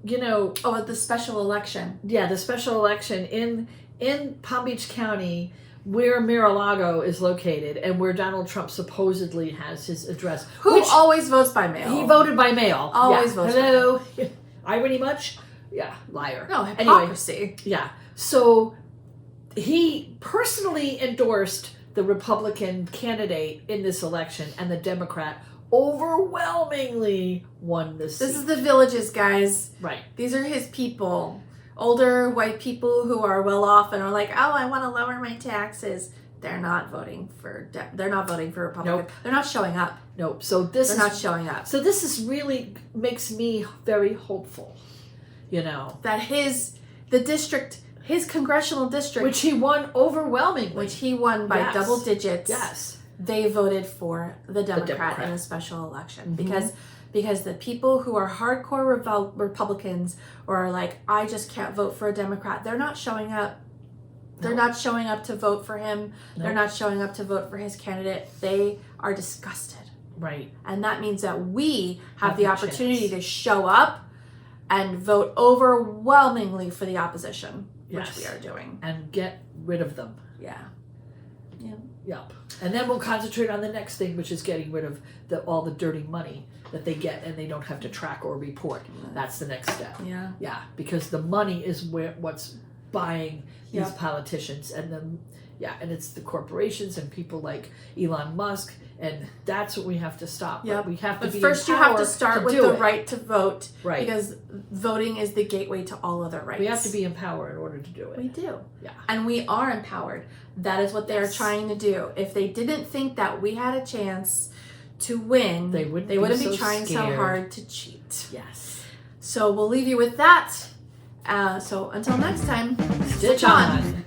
Speaker 2: You know,
Speaker 1: Oh, the special election.
Speaker 2: yeah, the special election in Palm Beach County, where Mar-a-Lago is located, and where Donald Trump supposedly has his address.
Speaker 1: Who always votes by mail?
Speaker 2: He voted by mail.
Speaker 1: Always votes by
Speaker 2: Hello, irony much? Yeah, liar.
Speaker 1: No, hypocrisy.
Speaker 2: Yeah. So he personally endorsed the Republican candidate in this election, and the Democrat overwhelmingly won this seat.
Speaker 1: This is the Villages, guys.
Speaker 2: Right.
Speaker 1: These are his people. Older white people who are well off and are like, oh, I want to lower my taxes. They're not voting for Republican.
Speaker 2: Nope.
Speaker 1: They're not showing up.
Speaker 2: Nope. So this
Speaker 1: They're not showing up.
Speaker 2: So this is really makes me very hopeful. You know,
Speaker 1: That his congressional district,
Speaker 2: which he won overwhelmingly.
Speaker 1: which he won by
Speaker 2: Yes.
Speaker 1: double digits,
Speaker 2: Yes.
Speaker 1: they voted for the Democrat in the special election because the people who are hardcore Republicans or are like, I just can't vote for a Democrat, they're not showing up. They're not showing up to vote for him. They're not showing up to vote for his candidate. They are disgusted.
Speaker 2: Right.
Speaker 1: And that means that we have the
Speaker 2: the
Speaker 1: opportunity
Speaker 2: chance.
Speaker 1: to show up and vote overwhelmingly for the opposition, which
Speaker 2: Yes.
Speaker 1: we are doing.
Speaker 2: And get rid of them.
Speaker 1: Yeah. Yeah.
Speaker 2: Yep. And then we'll concentrate on the next thing, which is getting rid of all the dirty money that they get and they don't have to track or report. That's the next step.
Speaker 1: Yeah.
Speaker 2: Yeah, because the money is what's buying these
Speaker 1: Yep.
Speaker 2: politicians, and and it's the corporations and people like Elon Musk, and that's what we have to stop.
Speaker 1: Yep.
Speaker 2: We have to
Speaker 1: But
Speaker 2: be
Speaker 1: first you have to
Speaker 2: empowered
Speaker 1: start with
Speaker 2: do
Speaker 1: the
Speaker 2: it.
Speaker 1: right to vote.
Speaker 2: Right.
Speaker 1: Because voting is the gateway to all other rights.
Speaker 2: We have to be empowered in order to do it.
Speaker 1: We do.
Speaker 2: Yeah.
Speaker 1: And we are empowered. That is what they are
Speaker 2: Yes.
Speaker 1: trying to do. If they didn't think that we had a chance to win,
Speaker 2: They wouldn't
Speaker 1: be
Speaker 2: be so
Speaker 1: trying so
Speaker 2: scared.
Speaker 1: hard to cheat.
Speaker 2: Yes.
Speaker 1: So we'll leave you with that. So until next time,
Speaker 2: Stitch on.